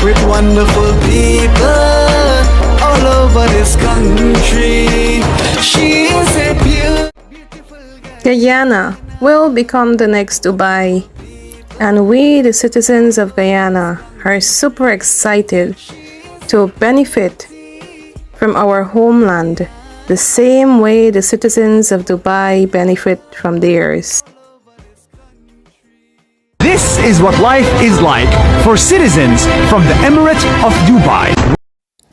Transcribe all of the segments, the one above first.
with wonderful people all over this country. She is a beautiful Guyana will become the next Dubai, and we, the citizens of Guyana, are super excited to benefit from our homeland the same way the citizens of Dubai benefit from theirs. This is what life is like for citizens from the Emirate of Dubai.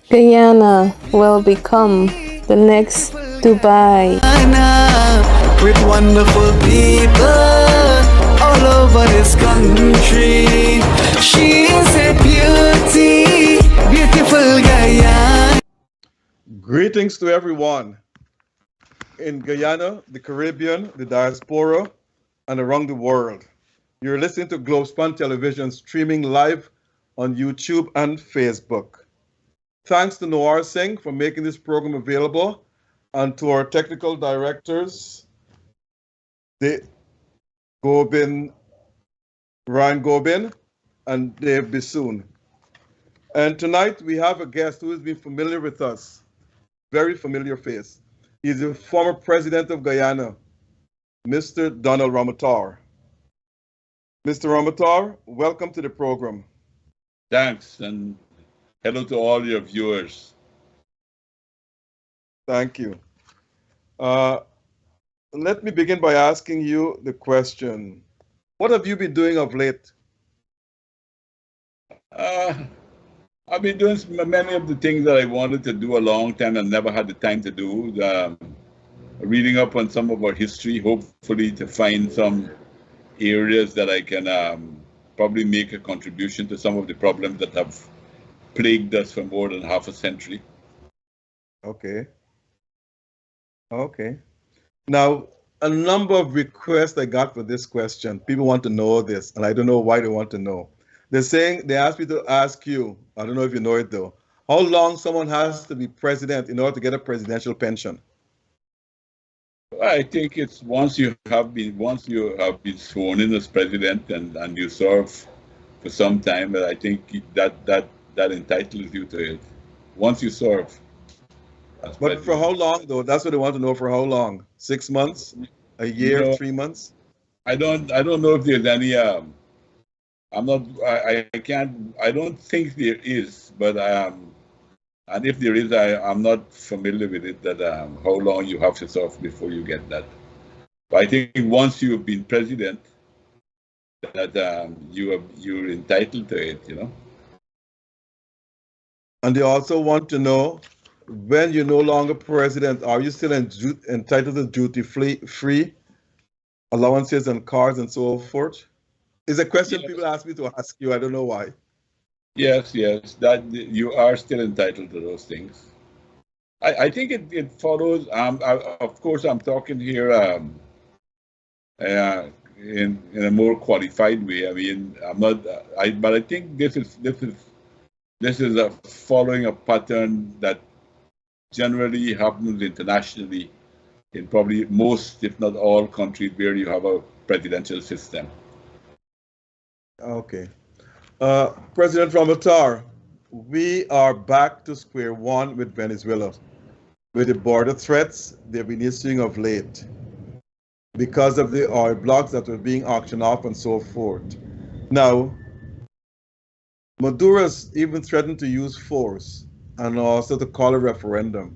Guyana will become the next Dubai. with wonderful people all over this country. She is a beautiful Guyana. Greetings to everyone in Guyana, the Caribbean, the diaspora, and around the world. You're listening to Globespan Television, streaming live on YouTube and Facebook. Thanks to Noir Singh for making this program available, and to our technical directors, Ryan Gobin and Dave Bissoon. And tonight we have a guest who has been familiar with us, very familiar face. He's the former president of Guyana, Mr. Donald Ramotar. Mr. Ramotar, welcome to the program. Thanks, and hello to all your viewers. Thank you. Let me begin by asking you the question. What have you been doing of late? I've been doing many of the things that I wanted to do a long time and never had the time to do. Reading up on some of our history, hopefully to find some areas that I can probably make a contribution to some of the problems that have plagued us for more than half a century. Okay. Okay. Now, a number of requests I got for this question. People want to know this, and I don't know why they want to know. They're saying, they asked me to ask you, I don't know if you know it though, how long someone has to be president in order to get a presidential pension? I think it's once you have been sworn in as president and you serve for some time, I think that entitles you to it. Once you serve. But for how long though? That's what they want to know. For how long? 6 months? A year? 3 months? I don't know if there's any I don't think there is, but and if there is, I'm not familiar with it, that how long you have to serve before you get that. But I think once you've been president, that you're entitled to it, you know. And they also want to know, when you're no longer president, are you still entitled to duty-free allowances and cars and so forth? It's a question people ask me to ask you. I don't know why. Yes, that you are still entitled to those things. I think it follows. Of course, I'm talking here in a more qualified way. I mean, I'm not. But I think this is following a pattern that generally happens internationally in probably most, if not all, countries where you have a presidential system. Okay. President Ramotar, we are back to square one with Venezuela, with the border threats they've been issuing of late because of the oil blocks that were being auctioned off and so forth. Now, Maduro's even threatened to use force and also to call a referendum.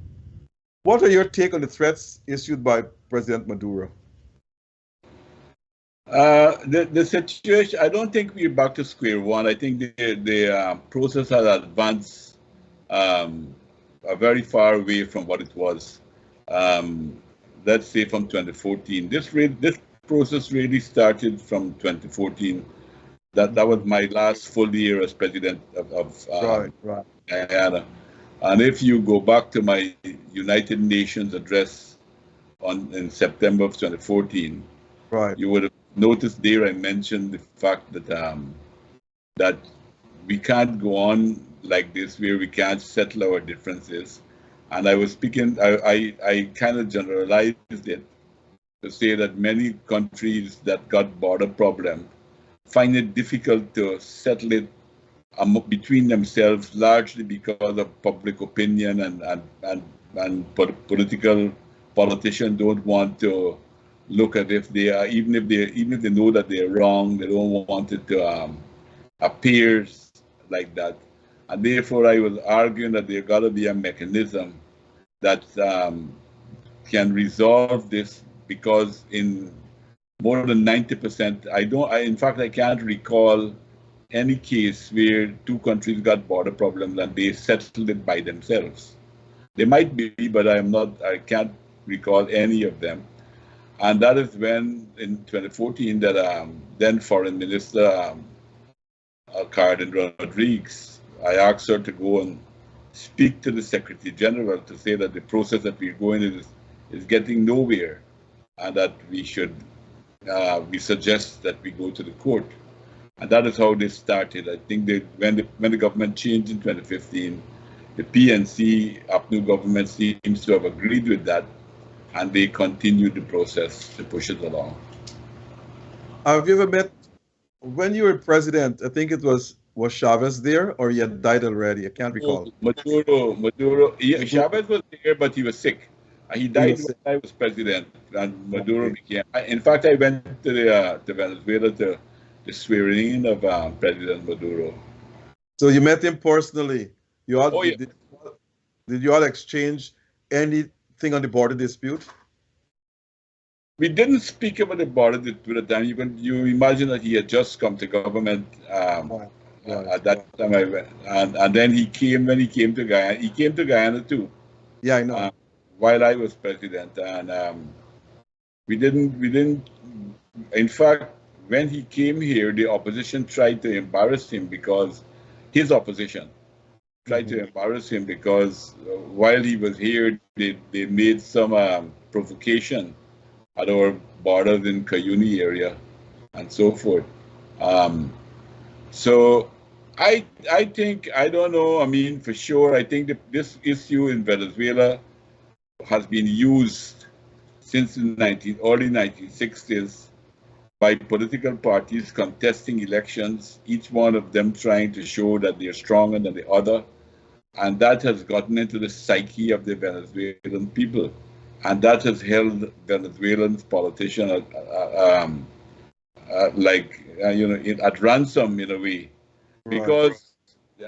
What are your take on the threats issued by President Maduro? The situation, I don't think we're back to square one. I think the process has advanced very far away from what it was. Let's say from 2014. This process really started from 2014. That was my last full year as president of Guyana. And if you go back to my United Nations address in September of 2014, you would have noticed there I mentioned the fact that that we can't go on like this, where we can't settle our differences. And I was speaking, I kind of generalized it to say that many countries that got border problems find it difficult to settle it between themselves, largely because of public opinion and political politicians don't want to look at if they are, even if they know that they're wrong, they don't want it to appear like that. And therefore, I was arguing that there got to be a mechanism that can resolve this, because in more than 90%, in fact, I can't recall any case where two countries got border problems and they settled it by themselves. They might be, but I can't recall any of them. And that is when, in 2014, that then Foreign Minister Carden Rodriguez, I asked her to go and speak to the Secretary General to say that the process that we're going is getting nowhere, and that we suggest that we go to the court. And that is how this started. I think that when the government changed in 2015, the PNC APNU government seems to have agreed with that, and they continued the process to push it along. Have you ever met, when you were president, I think it was Chavez there, or he had died already? I can't recall. Maduro. Chavez was there, but he was sick. He died when I was president, and Maduro became. In fact, I went to Venezuela to the swearing of President Maduro. So you met him personally. You all, yeah. Did you all exchange anything on the border dispute? We didn't speak about the border dispute at the time. You imagine that he had just come to government at that time. I went, and then when he came to Guyana, he came to Guyana too. Yeah, I know. While I was president, and we didn't. In fact, when he came here, the opposition tried to embarrass him because his opposition tried to embarrass him because while he was here, they made some provocation at our borders in Cuyuni area and so forth. So I think, I don't know, I mean, for sure, I think that this issue in Venezuela has been used since the early 1960s by political parties contesting elections, each one of them trying to show that they're stronger than the other. And that has gotten into the psyche of the Venezuelan people. And that has held Venezuelan politicians at ransom in a way. Because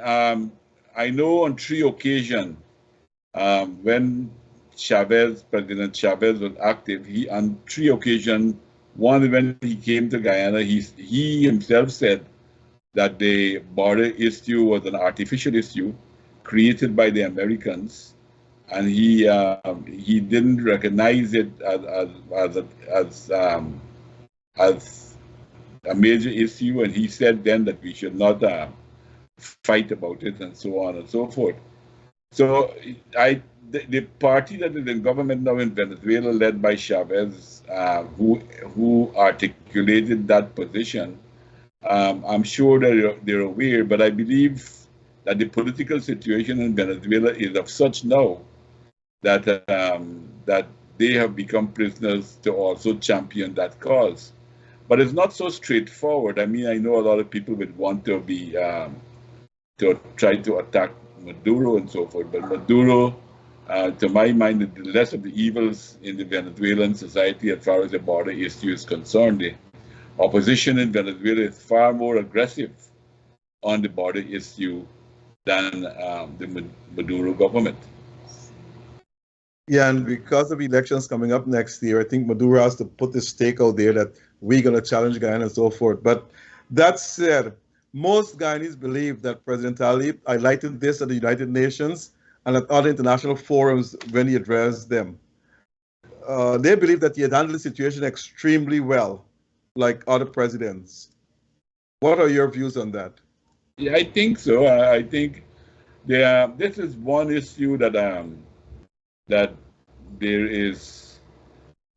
I know on 3 occasions when President Chavez was active, on 3 occasions, one when he came to Guyana, he himself said that the border issue was an artificial issue created by the Americans, and he didn't recognize it as a major issue, and he said then that we should not fight about it, and so on and so forth. So the party that is in government now in Venezuela, led by Chavez, who articulated that position, I'm sure they're aware, but I believe that the political situation in Venezuela is of such now that that they have become prisoners to also champion that cause. But it's not so straightforward. I mean, I know a lot of people would want to be to try to attack Maduro and so forth, but Maduro, to my mind, is the less of the evils in the Venezuelan society as far as the border issue is concerned. The opposition in Venezuela is far more aggressive on the border issue than the Maduro government. Yeah, and because of elections coming up next year, I think Maduro has to put this stake out there that we're going to challenge Guyana and so forth. But that said, most Guyanese believe that President Ali highlighted this at the United Nations and at other international forums when he addressed them. They believe that he had handled the situation extremely well, like other presidents. What are your views on that? Yeah, I think so. I think this is one issue that that there is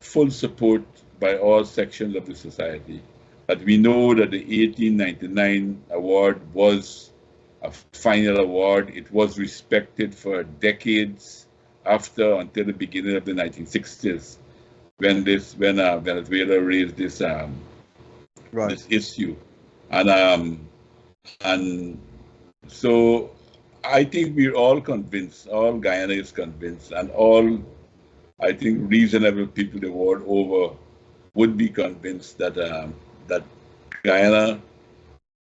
full support by all sections of the society. But we know that the 1899 award was a final award. It was respected for decades until the beginning of the 1960s, when Venezuela raised this this issue, and So I think we're all convinced, all Guyana is convinced, and all, I think, reasonable people the world over would be convinced that that Guyana,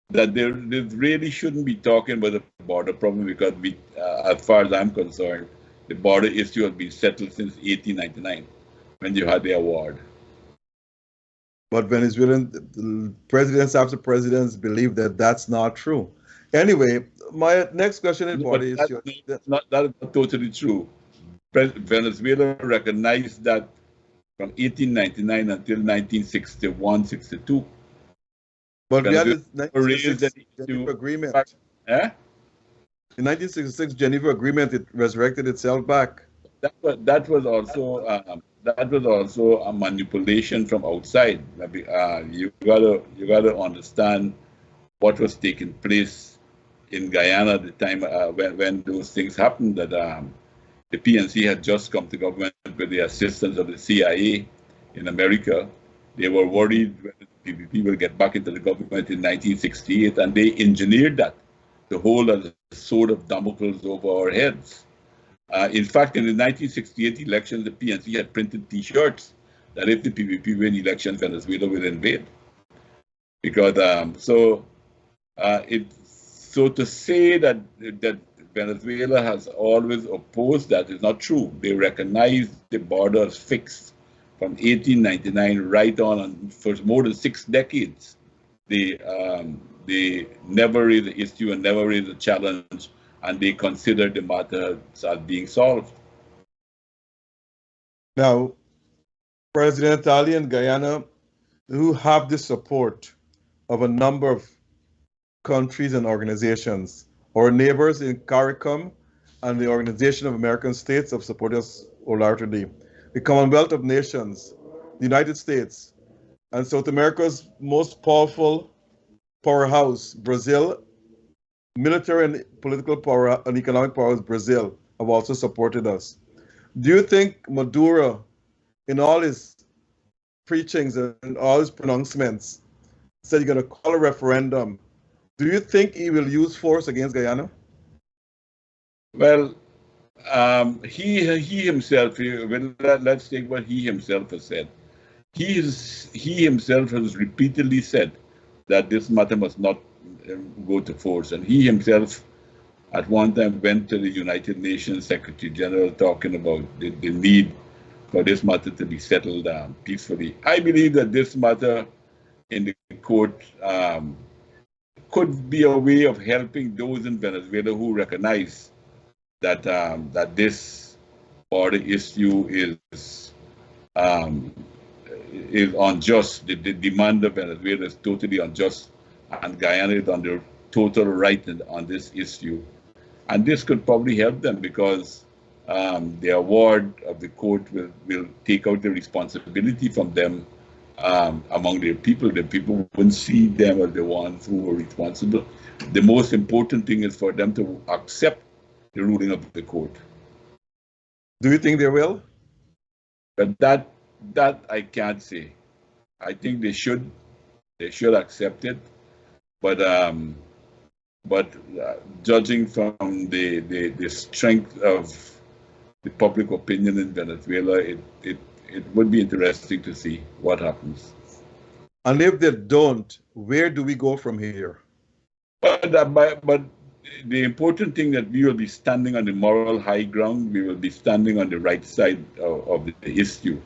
that there really shouldn't be talking about the border problem, because we, as far as I'm concerned, the border issue has been settled since 1899 when you had the award. But Venezuelan presidents after presidents believe that that's not true. Anyway, my next question is, what is your... That is not totally true. Venezuela recognized that from 1899 until 1961, 62. But we had Venezuela the raised 1966 that Geneva issue. Agreement. Eh? The 1966 Geneva Agreement, it resurrected itself back. That was also a manipulation from outside. You gotta understand what was taking place in Guyana at the time when those things happened. That the PNC had just come to government with the assistance of the CIA in America. They were worried whether the PPP will get back into the government in 1968, and they engineered that to hold as a sword of Damocles over our heads. In fact, in the 1968 elections, the PNC had printed T-shirts that if the PPP win elections, Venezuela will invade. Because so to say that Venezuela has always opposed that is not true. They recognize the border as fixed from 1899 right on, and for more than 6 decades. They never raised the issue and never raised a challenge, and they consider the matter as being solved. Now, President Ali and Guyana, who have the support of a number of countries and organizations. Our neighbors in CARICOM and the Organization of American States have supported us wholeheartedly. The Commonwealth of Nations, the United States, and South America's most powerful powerhouse, Brazil, military and political power and economic powers, Brazil, have also supported us. Do you think Maduro, in all his preachings and all his pronouncements, said he's going to call a referendum? Do you think he will use force against Guyana? Well, he himself, let's take what he himself has said. He himself has repeatedly said that this matter must not go to force. And he himself, at one time, went to the United Nations Secretary General talking about the need for this matter to be settled peacefully. I believe that this matter in the court could be a way of helping those in Venezuela who recognize that that this border issue is unjust. The demand of Venezuela is totally unjust, and Guyana is under total right on this issue. And this could probably help them, because the award of the court will take out the responsibility from them among their people. The people wouldn't see them as the ones who were responsible. The most important thing is for them to accept the ruling of the court. Do you think they will? But that I can't say. I think they should accept it. But judging from the strength of the public opinion in Venezuela, it would be interesting to see what happens. And if they don't, where do we go from here? But the important thing that we will be standing on the moral high ground. We will be standing on the right side of the issue.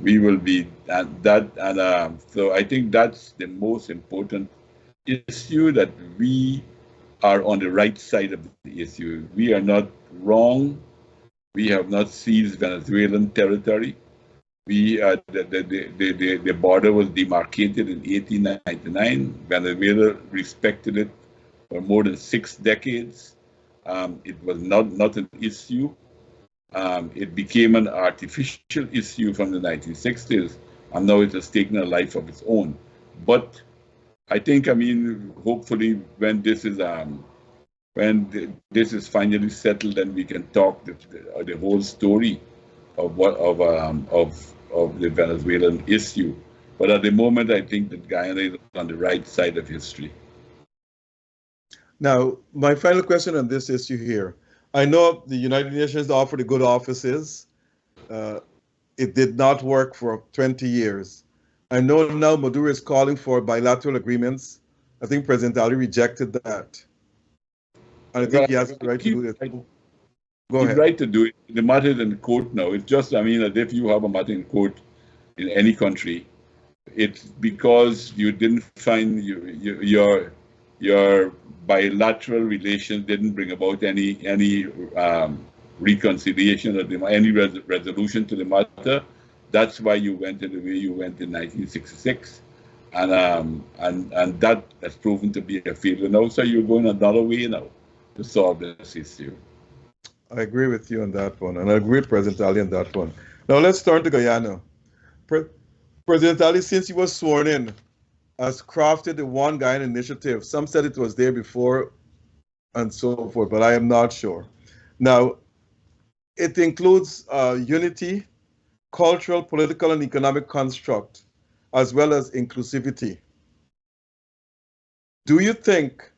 We will be so I think that's the most important issue, that we are on the right side of the issue. We are not wrong. We have not seized Venezuelan territory. The border was demarcated in 1899. Venezuela respected it for more than 6 decades. It was not an issue. It became an artificial issue from the 1960s, and now it has taken a life of its own. But I think, hopefully, when this is finally settled, then we can talk the whole story of the Venezuelan issue. But at the moment, I think that Guyana is on the right side of history. Now, my final question on this issue here. I know the United Nations offered the good offices. Uh, it did not work for 20 years. I know now Maduro is calling for bilateral agreements. I think President Ali rejected that. And I think he has the right to do it. Go He's ahead. right to do it. The matter is in court now. It's just, I mean, as if you have a matter in court in any country, it's because you didn't find your bilateral relations didn't bring about any reconciliation or any resolution to the matter. That's why you went in the way you went in 1966, and that has proven to be a failure now. So you're going another way now to solve this issue. I agree with you on that one, and I agree with President Ali on that one. Now let's turn to Guyana. President Ali, since he was sworn in, has crafted the One Guyana initiative. Some said it was there before and so forth, but I am not sure. Now, it includes unity, cultural, political, and economic construct, as well as inclusivity. Do you think,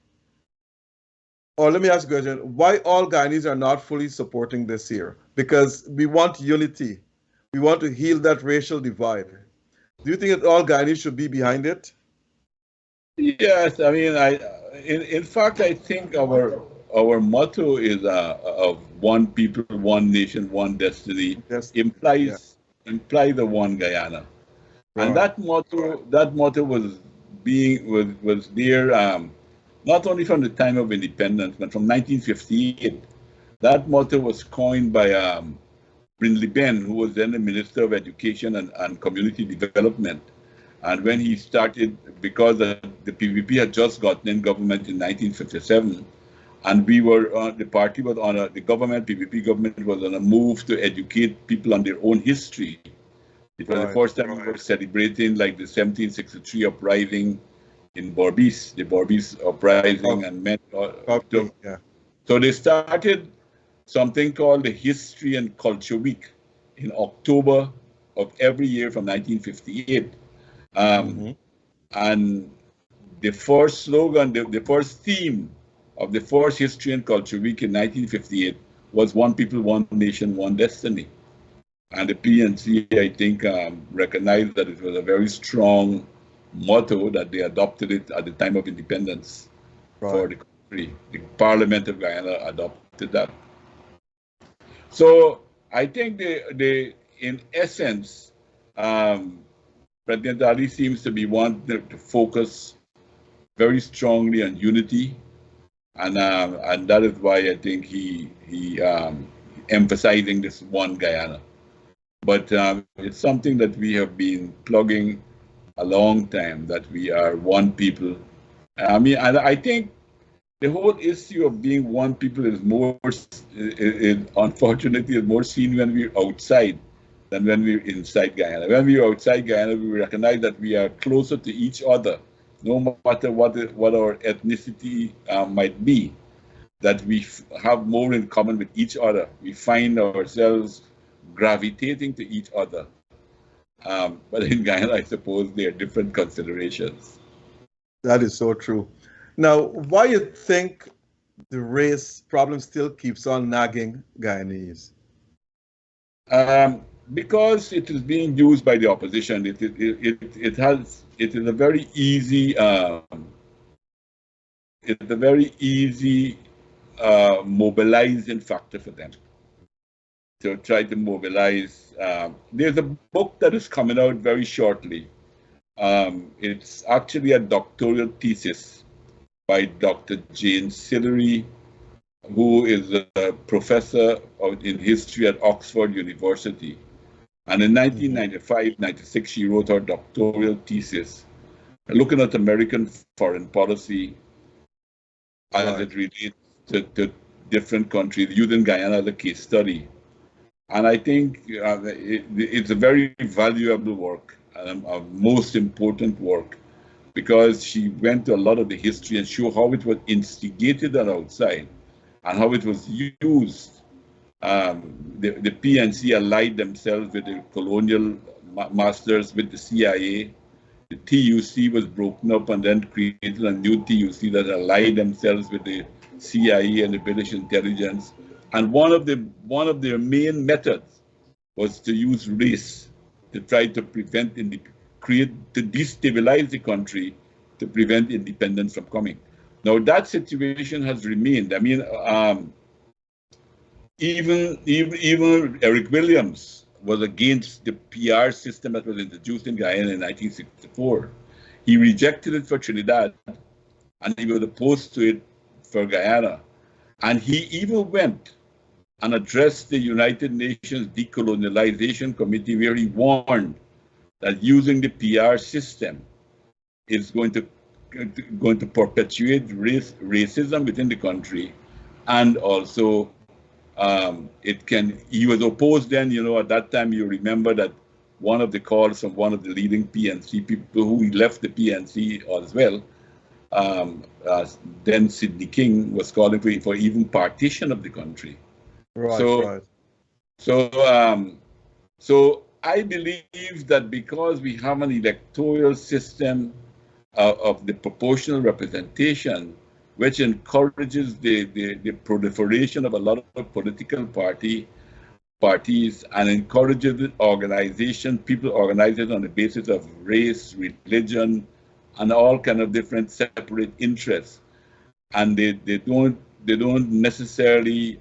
or let me ask you a question, why all Guyanese are not fully supporting this here? Because we want unity. We want to heal that racial divide. Do you think that all Guyanese should be behind it? Yes, I mean, in fact, I think our motto is of one people, one nation, one destiny. Implies the one Guyana, and that motto was there not only from the time of independence, but from 1958. That motto was coined by Brindley Ben, who was then the Minister of Education and Community Development. And when he started, because the PPP had just gotten in government in 1957, and we were the party was on the PPP government was on a move to educate people on their own history. It was the first time we were celebrating like the 1763 uprising in Berbice, the Berbice uprising, and men. So they started something called the History and Culture Week in October of every year from 1958. And the first slogan, the first theme of the first History and Culture Week in 1958 was One People, One Nation, One Destiny. And the PNC, I think, recognized that it was a very strong motto that they adopted it at the time of independence for the country. The Parliament of Guyana adopted that. So I think in essence, President Ali seems to be wanting to focus very strongly on unity, and that is why I think he emphasizing this one Guyana. But it's something that we have been plugging a long time, that we are one people. I mean, and I think the whole issue of being one people is unfortunately more seen when we're outside than when we're inside Guyana. When we're outside Guyana, we recognize that we are closer to each other, no matter what our ethnicity might be, that we have more in common with each other. We find ourselves gravitating to each other. But in Guyana, I suppose there are different considerations. That is so true. Now, why you think the race problem still keeps on nagging Guyanese? Because it is being used by the opposition. It is a very easy mobilizing factor for them to try to mobilize. There's a book that is coming out very shortly. It's actually a doctoral thesis by Dr. Jane Sillery, who is a professor in history at Oxford University. And in 1995-96, she wrote her doctoral thesis looking at American foreign policy as it relates to different countries, using Guyana as a case study. And I think it's a very valuable work, and a most important work, because she went to a lot of the history and showed how it was instigated on outside and how it was used. The PNC allied themselves with the colonial masters, with the CIA, the TUC was broken up and then created a new TUC that allied themselves with the CIA and the British intelligence. And one of their main methods was to use race to try to to destabilize the country to prevent independence from coming. Now that situation has remained. I mean, even Eric Williams was against the PR system that was introduced in Guyana in 1964. He rejected it for Trinidad, and he was opposed to it for Guyana. And he even went and addressed the United Nations Decolonialization Committee, where he warned that using the PR system is going to perpetuate racism within the country, and also he was opposed then, at that time. You remember that one of the calls from one of the leading PNC people who left the PNC as well, then Sidney King, was calling for even partition of the country. Right. So I believe that because we have an electoral system of the proportional representation, which encourages the proliferation of a lot of political parties and encourages organization, people organizing on the basis of race, religion, and all kind of different separate interests. And they don't necessarily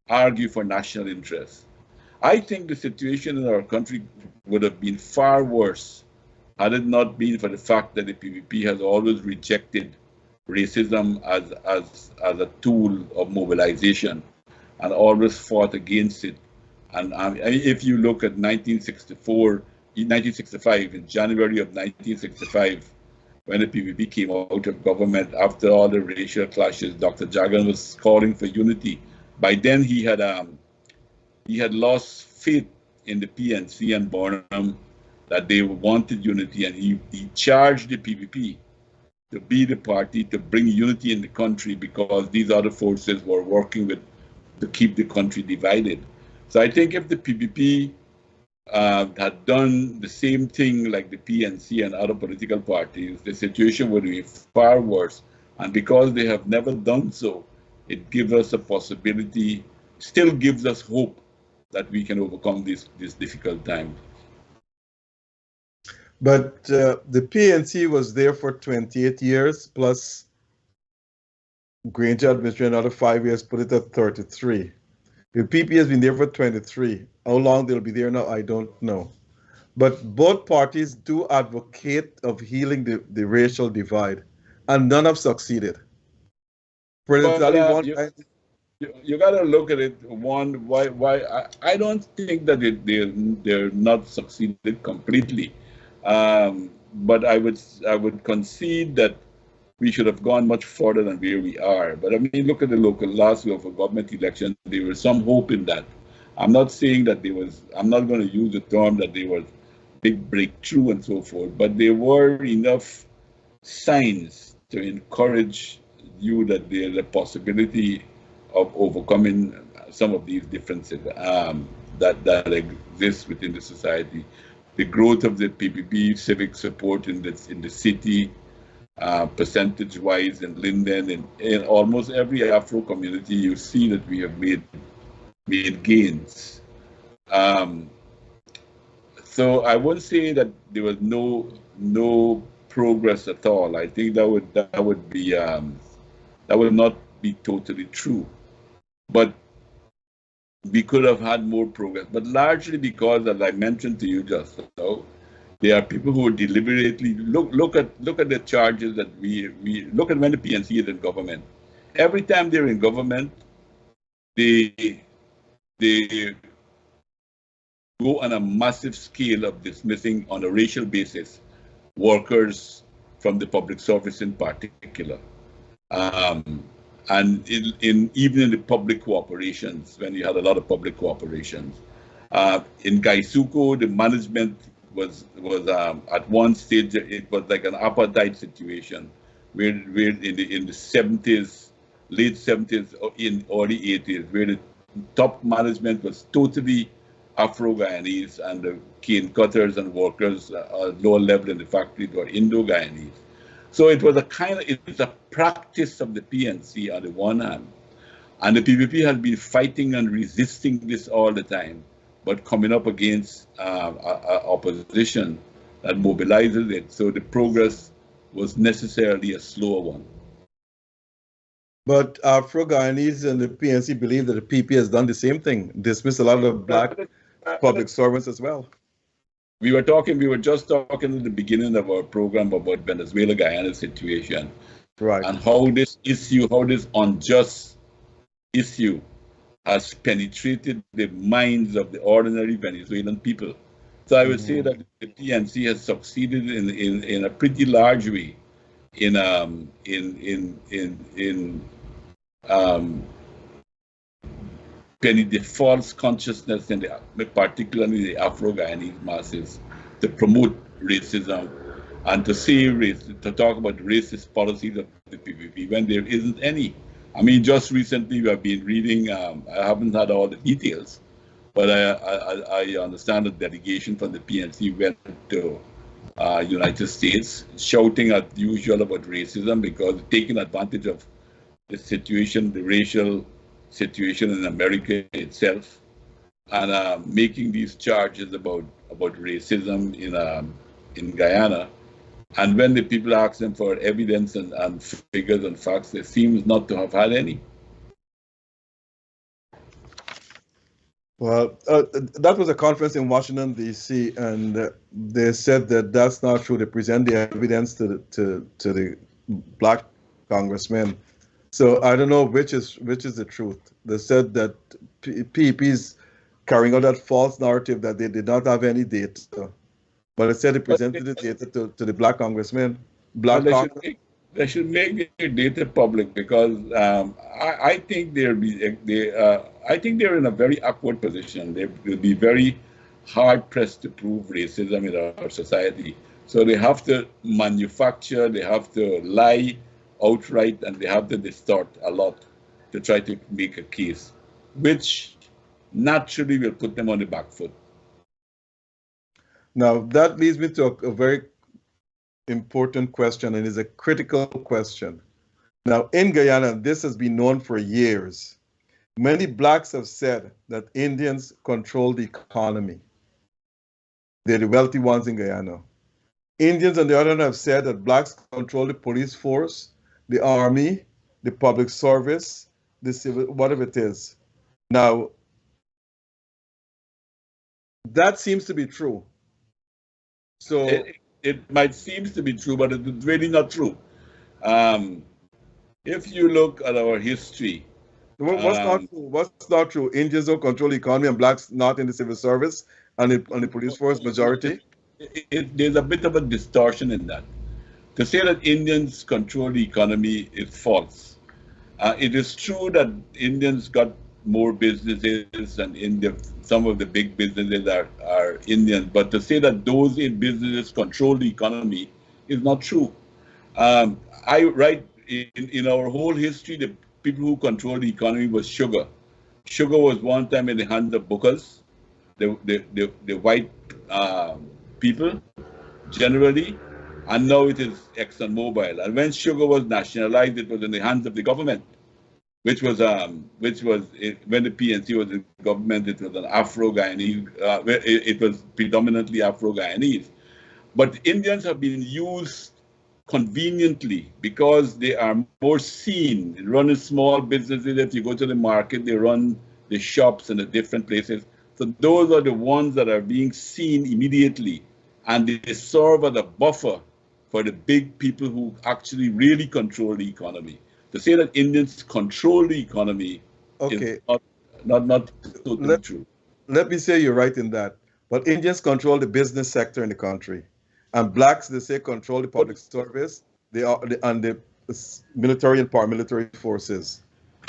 argue for national interests. I think the situation in our country would have been far worse had it not been for the fact that the PPP has always rejected racism as a tool of mobilization and always fought against it. And if you look at 1965, in January of 1965, when the PPP came out of government after all the racial clashes, Dr. Jagan was calling for unity. By then he had lost faith in the PNC and Barnum that they wanted unity, and he charged the PPP to be the party to bring unity in the country because these other forces were working to keep the country divided. So I think if the PPP had done the same thing like the PNC and other political parties, the situation would be far worse. And because they have never done so, it gives us a possibility, still gives us hope that we can overcome this difficult time. But the PNC was there for 28 years, plus Granger administration another 5 years, put it at 33. The PP has been there for 23. How long they'll be there now, I don't know. But both parties do advocate of healing the racial divide, and none have succeeded. You got to look at it. Why I don't think that they're not succeeded completely. But I would concede that we should have gone much further than where we are. But I mean, look at the last local government election. There was some hope in that. I'm not saying that I'm not going to use the term that there was big breakthrough and so forth, but there were enough signs to encourage you that there's a possibility of overcoming some of these differences that exist within the society. The growth of the PPP civic support in the city, percentage-wise in Linden, in almost every Afro community, you see that we have made gains. So I wouldn't say that there was no progress at all. I think that would not be totally true. But we could have had more progress, but largely because, as I mentioned to you just now, there are people who deliberately look at the charges that we look at when the PNC is in government. Every time they're in government, they go on a massive scale of dismissing on a racial basis workers from the public service in particular. And even in the public cooperations, when you had a lot of public cooperations. In Gaisuko, the management was at one stage, it was like an apartheid situation, where in the 70s, late 70s, in early 80s, where the top management was totally Afro-Guyanese, and the cane cutters and workers lower level in the factory were Indo-Guyanese. So it was it's a practice of the PNC on the one hand, and the PPP has been fighting and resisting this all the time, but coming up against opposition that mobilizes it. So the progress was necessarily a slower one. But Afro-Guyanese and the PNC believe that the PP has done the same thing, dismiss a lot of black public servants as well. We were just talking at the beginning of our program about Venezuela-Guyana situation. Right. And how this unjust issue has penetrated the minds of the ordinary Venezuelan people. So I would say that the PNC has succeeded in a pretty large way in the false consciousness in particularly the Afro-Guyanese masses to promote racism and to talk about racist policies of the PPP when there isn't any. I mean, just recently we have been reading, I haven't had all the details, but I understand a delegation from the PNC went to United States shouting as usual about racism because taking advantage of the situation, the racial situation in America itself, and making these charges about racism in Guyana. And when the people ask them for evidence and figures and facts, they seem not to have had any. Well, that was a conference in Washington, D.C., and they said that that's not true. They present the evidence to the black congressmen. So I don't know which is the truth. They said that PP's carrying out that false narrative that they did not have any data, but they said they presented the data to the black congressmen. They should make their data public because I think they're in a very awkward position. They will be very hard pressed to prove racism in our society. So they have to manufacture, they have to lie outright, and they have to distort a lot to try to make a case, which naturally will put them on the back foot. Now, that leads me to a very important question, and is a critical question. Now, in Guyana, this has been known for years. Many blacks have said that Indians control the economy. They're the wealthy ones in Guyana. Indians, on the other hand, have said that blacks control the police force, the army, the public service, the civil, whatever it is. Now, that seems to be true. So it might seem to be true, but it's really not true. If you look at our history, what's not true? Indians don't control the economy and blacks not in the civil service and the police force majority? There's a bit of a distortion in that. To say that Indians control the economy is false. It is true that Indians got more businesses and some of the big businesses are Indian, but to say that those businesses control the economy is not true. In our whole history, the people who controlled the economy was sugar. Sugar was one time in the hands of bookers, the white people generally, and now it is ExxonMobil. And when sugar was nationalized, it was in the hands of the government, which was when the PNC was in government, it was an Afro-Guyanese, it was predominantly Afro-Guyanese. But Indians have been used conveniently because they are more seen. They run small businesses. If you go to the market, they run the shops in the different places. So those are the ones that are being seen immediately, and they serve as a buffer for the big people who actually really control the economy. To say that Indians control the economy is not totally true. Let me say you're right in that. But Indians control the business sector in the country. And blacks, they say, control the public service and the military and paramilitary forces.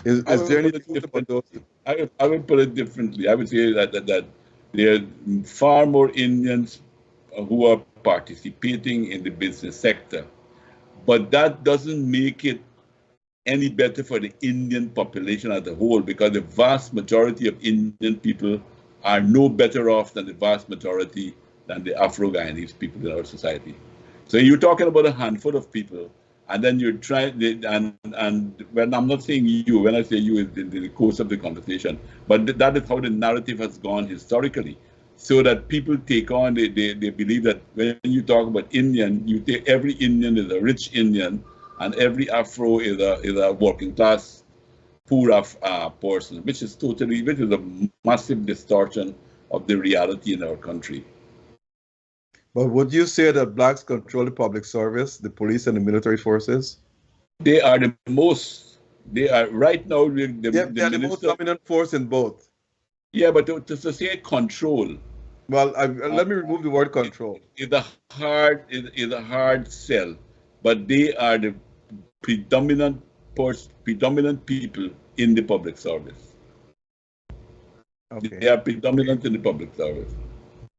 Is there any truth about those? I would put it differently. I would say that there are far more Indians who are participating in the business sector. But that doesn't make it any better for the Indian population as a whole, because the vast majority of Indian people are no better off than the vast majority than the Afro-Guyanese people in our society. So you're talking about a handful of people, and then you're trying, and when I'm not saying you, when I say you, is in the course of the conversation, but that is how the narrative has gone historically. So that people take on, they believe that when you talk about Indian, you take every Indian is a rich Indian, and every Afro is a working class, poor person, which is a massive distortion of the reality in our country. But would you say that blacks control the public service, the police and the military forces? They are the most, they are right now, They are the most dominant force in both. Yeah, but to say control. Well, let me remove the word control. It's a hard sell, but they are the predominant people in the public service. Okay. They are predominant in the public service.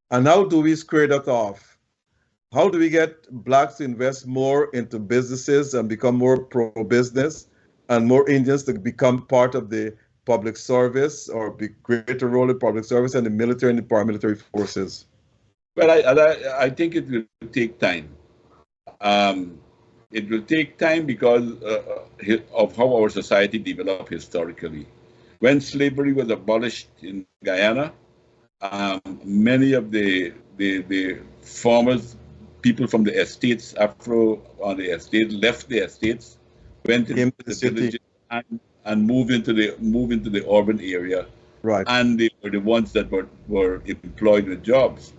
And how do we square that off? How do we get blacks to invest more into businesses and become more pro-business, and more Indians to become part of the public service or be greater role in public service and the military and the paramilitary forces? Well, I think it will take time. It will take time because of how our society developed historically. When slavery was abolished in Guyana, many of the farmers, people from the estates, Afro on the estate, left the estates, went into the villages and moved into the urban area. Right. And they were the ones that were employed with jobs.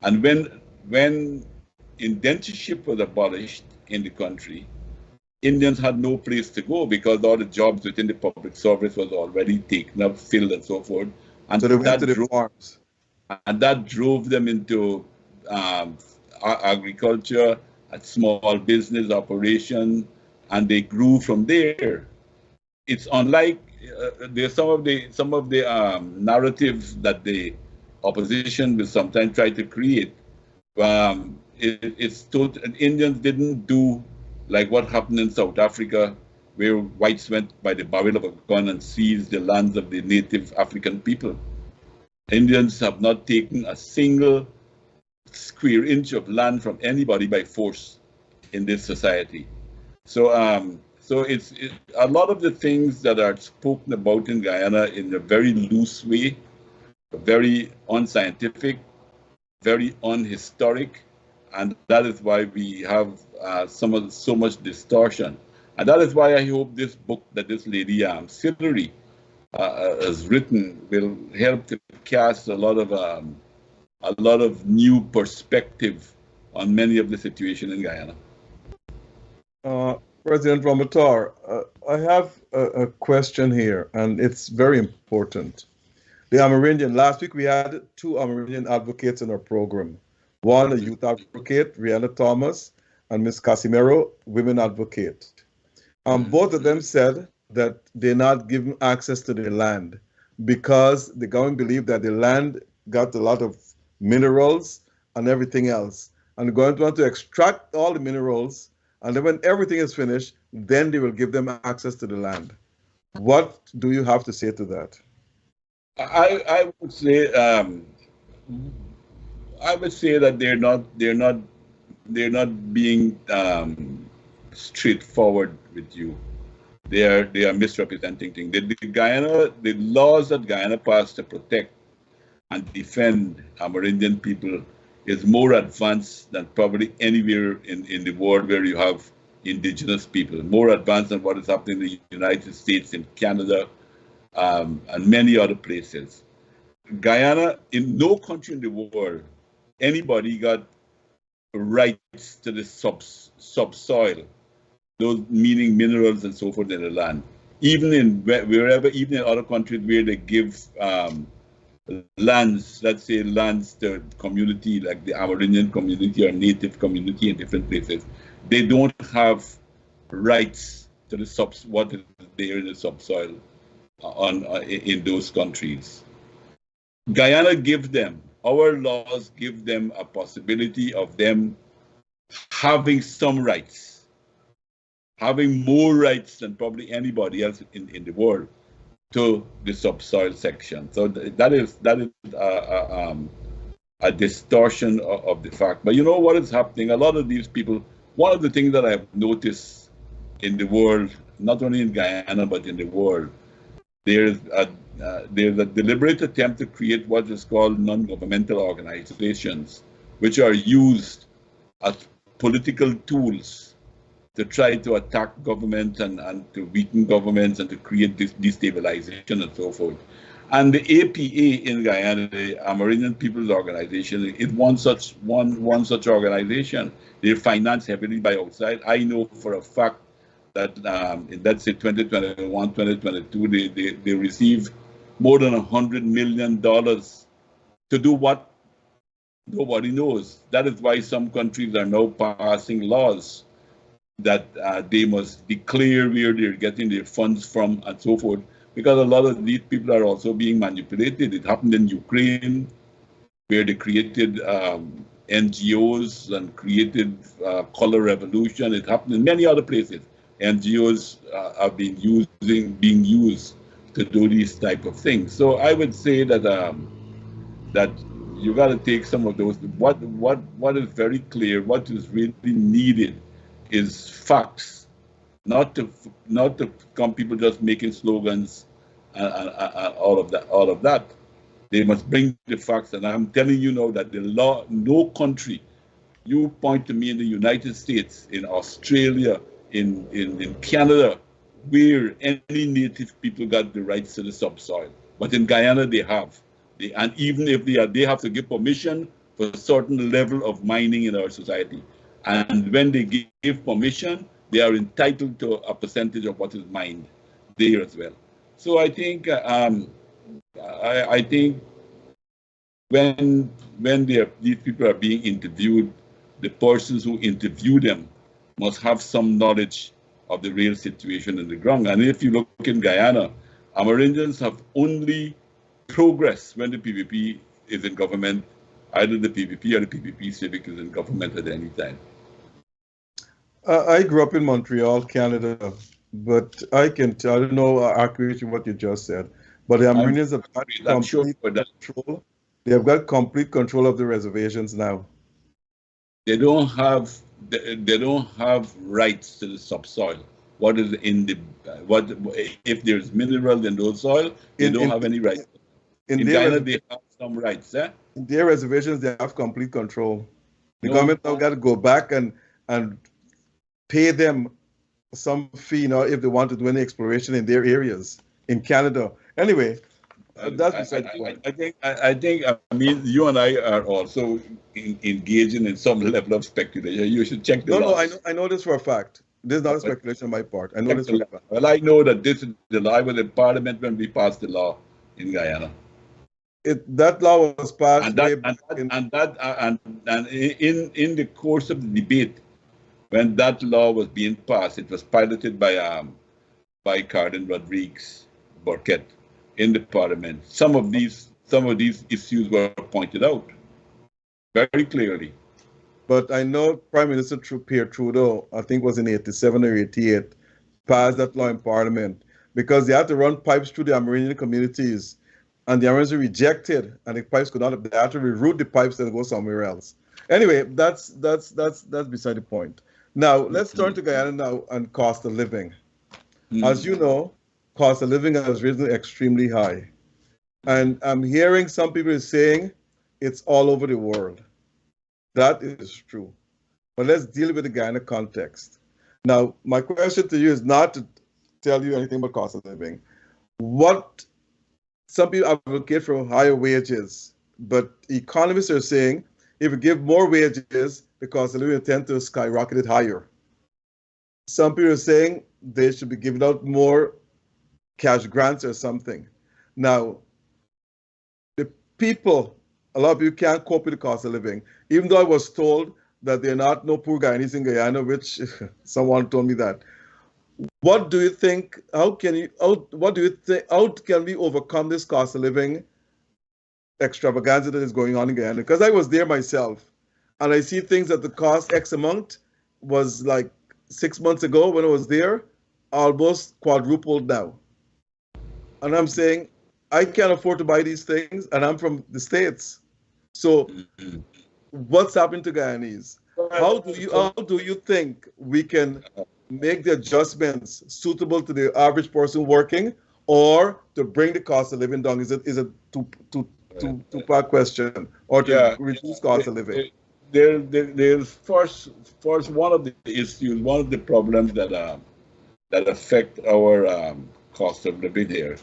And when indentureship was abolished in the country, Indians had no place to go because all the jobs within the public service was already taken up, filled, and so forth. And so they went to the farms. And that drove them into agriculture, a small business operation, and they grew from there. It's unlike there's some of the narratives that the opposition will sometimes try to create. Indians didn't do like what happened in South Africa, where whites went by the barrel of a gun and seized the lands of the native African people. Indians have not taken a single square inch of land from anybody by force in this society. So it's a lot of the things that are spoken about in Guyana in a very loose way, very unscientific, very unhistoric, and that is why we have so much distortion. And that is why I hope this book that this lady Sillery has written will help to cast a lot of new perspective on many of the situation in Guyana. President Ramotar, I have a question here, and it's very important. The Amerindian, last week we had 2 Amerindian advocates in our program. One, a youth advocate, Rihanna Thomas, and Ms. Casimiro, women advocate. Both of them said that they're not given access to the land because the government believed that the land got a lot of minerals and everything else. And the government want to extract all the minerals, and then when everything is finished, then they will give them access to the land. What do you have to say to that? I would say that they're not being straightforward with you. They are misrepresenting things. The laws that Guyana passed to protect and defend Amerindian people is more advanced than probably anywhere in the world where you have indigenous people, more advanced than what is happening in the United States, in Canada, and many other places. Guyana, in no country in the world, anybody got rights to the subsoil, those meaning minerals and so forth in the land. Even in other countries where they give lands, let's say lands to community like the Amerindian community or native community in different places, they don't have rights to the what is there in the subsoil in those countries. Guyana gives them, our laws give them a possibility of them having some rights, having more rights than probably anybody else in the world. to the subsoil section. So that is a distortion of the fact. But you know what is happening? A lot of these people, one of the things that I've noticed in the world, not only in Guyana, but in the world, there's a deliberate attempt to create what is called non-governmental organizations, which are used as political tools to try to attack governments and to weaken governments and to create this destabilization and so forth. And the APA in Guyana, the Amerindian People's Organization, is one such organization. They're financed heavily by outside. I know for a fact that in, let's say, 2021, 2022, they received more than $100 million to do what nobody knows. That is why some countries are now passing laws that they must declare where they're getting their funds from and so forth, because a lot of these people are also being manipulated. It happened in Ukraine, where they created NGOs and created color revolution. It happened in many other places. NGOs are being used to do these type of things. So I would say that that you got to take some of those. What is very clear, what is really needed, is facts, not to come people just making slogans and all of that. They must bring the facts, and I'm telling you now that the law, no country, you point to me in the United States, in Australia, in Canada, where any native people got the rights to the subsoil. But in Guyana, they have. And even if they have to give permission for a certain level of mining in our society. And when they give permission, they are entitled to a percentage of what is mined there as well. So I think I think when these people are being interviewed, the persons who interview them must have some knowledge of the real situation on the ground. And if you look in Guyana, Amerindians have only progressed when the PPP is in government. Either the PPP or the PPP Civic is in government at any time. I grew up in Montreal, Canada, but I don't know accurately what you just said, but the Amerindians have got complete control. They have got complete control of the reservations now. They don't have rights to the subsoil. What is in the if there's mineral in those soil, they don't have any rights. In Guyana, they have some rights. In their reservations, they have complete control. The government now got to go back and pay them some fee now if they want to do any exploration in their areas in Canada. Anyway, that's beside the point. I mean, you and I are also engaging in some level of speculation. You should check the laws. No, I know this for a fact. This is not a speculation on my part. I know this for a fact. Well, I know that this is the law with the parliament when we passed the law in Guyana. That law was passed in the course of the debate, when that law was being passed, it was piloted by Cardin Rodriguez Burkett in the parliament. Some of these issues were pointed out very clearly. But I know Prime Minister Pierre Trudeau, I think it was in 87 or 88, passed that law in parliament because they had to run pipes through the Amerindian communities, and the Amerindians rejected, and the pipes could not. They had to reroute the pipes and go somewhere else. Anyway, that's beside the point. Now let's turn to Guyana now and cost of living. As you know, cost of living has risen extremely high, and I'm hearing some people saying it's all over the world. That is true, but let's deal with the Guyana context. Now, my question to you is not to tell you anything about cost of living. What some people advocate for higher wages, but economists are saying if we give more wages, the cost of living will tend to skyrocket it higher. Some people are saying they should be giving out more cash grants or something. Now, the people, a lot of people can't cope with the cost of living, even though I was told that there are not no poor Guyanese in Guyana, which someone told me that. What do you think? How can we overcome this cost of living extravaganza that is going on in Guyana? Because I was there myself, and I see things that the cost X amount was like 6 months ago when I was there, almost quadrupled now. And I'm saying, I can't afford to buy these things, and I'm from the States. So Mhm. what's happened to Guyanese? Well, How do you think we can make the adjustments suitable to the average person working, or to bring the cost of living down? Is it two part question, or to yeah, reduce cost of living? there's first one of the issues, one of the problems that affect our cost of living here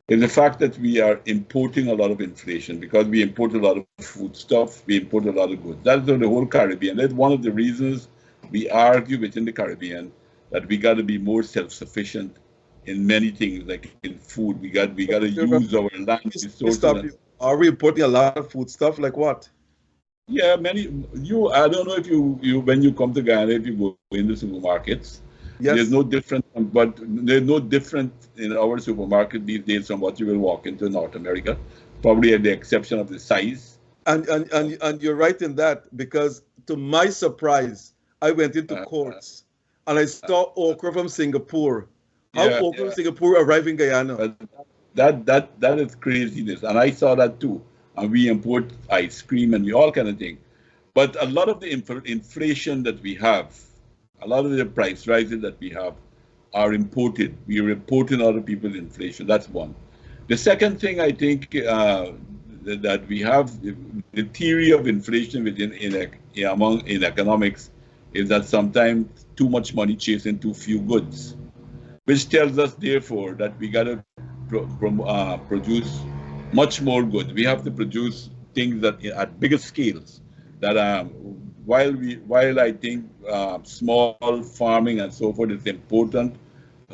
is the fact that we are importing a lot of inflation because we import a lot of food stuff, we import a lot of goods. That's the whole Caribbean. That's one of the reasons we argue within the Caribbean that we got to be more self-sufficient in many things, like in food. We got to use our land Let me resources. stop you. Are we importing a lot of food stuff? Like what? Yeah, many you. I don't know if you when you come to Ghana, if you go in the supermarkets, there's Yes. no different, but there's no different in our supermarket these days from what you will walk into North America, probably at the exception of the size. And you're right in that, because to my surprise, I went into Uh, courts and I saw okra from Singapore. How yeah, okra from Singapore arrived in Guyana? but that is craziness, and I saw that too. And we import ice cream and we all kind of thing. But a lot of the inflation that we have, a lot of the price rises that we have, are imported. We are importing other people's inflation. That's one. The second thing I think that we have, the theory of inflation in economics is that sometimes too much money chasing too few goods, which tells us therefore that we got to produce much more goods. We have to produce things that at bigger scales. That while I think small farming and so forth is important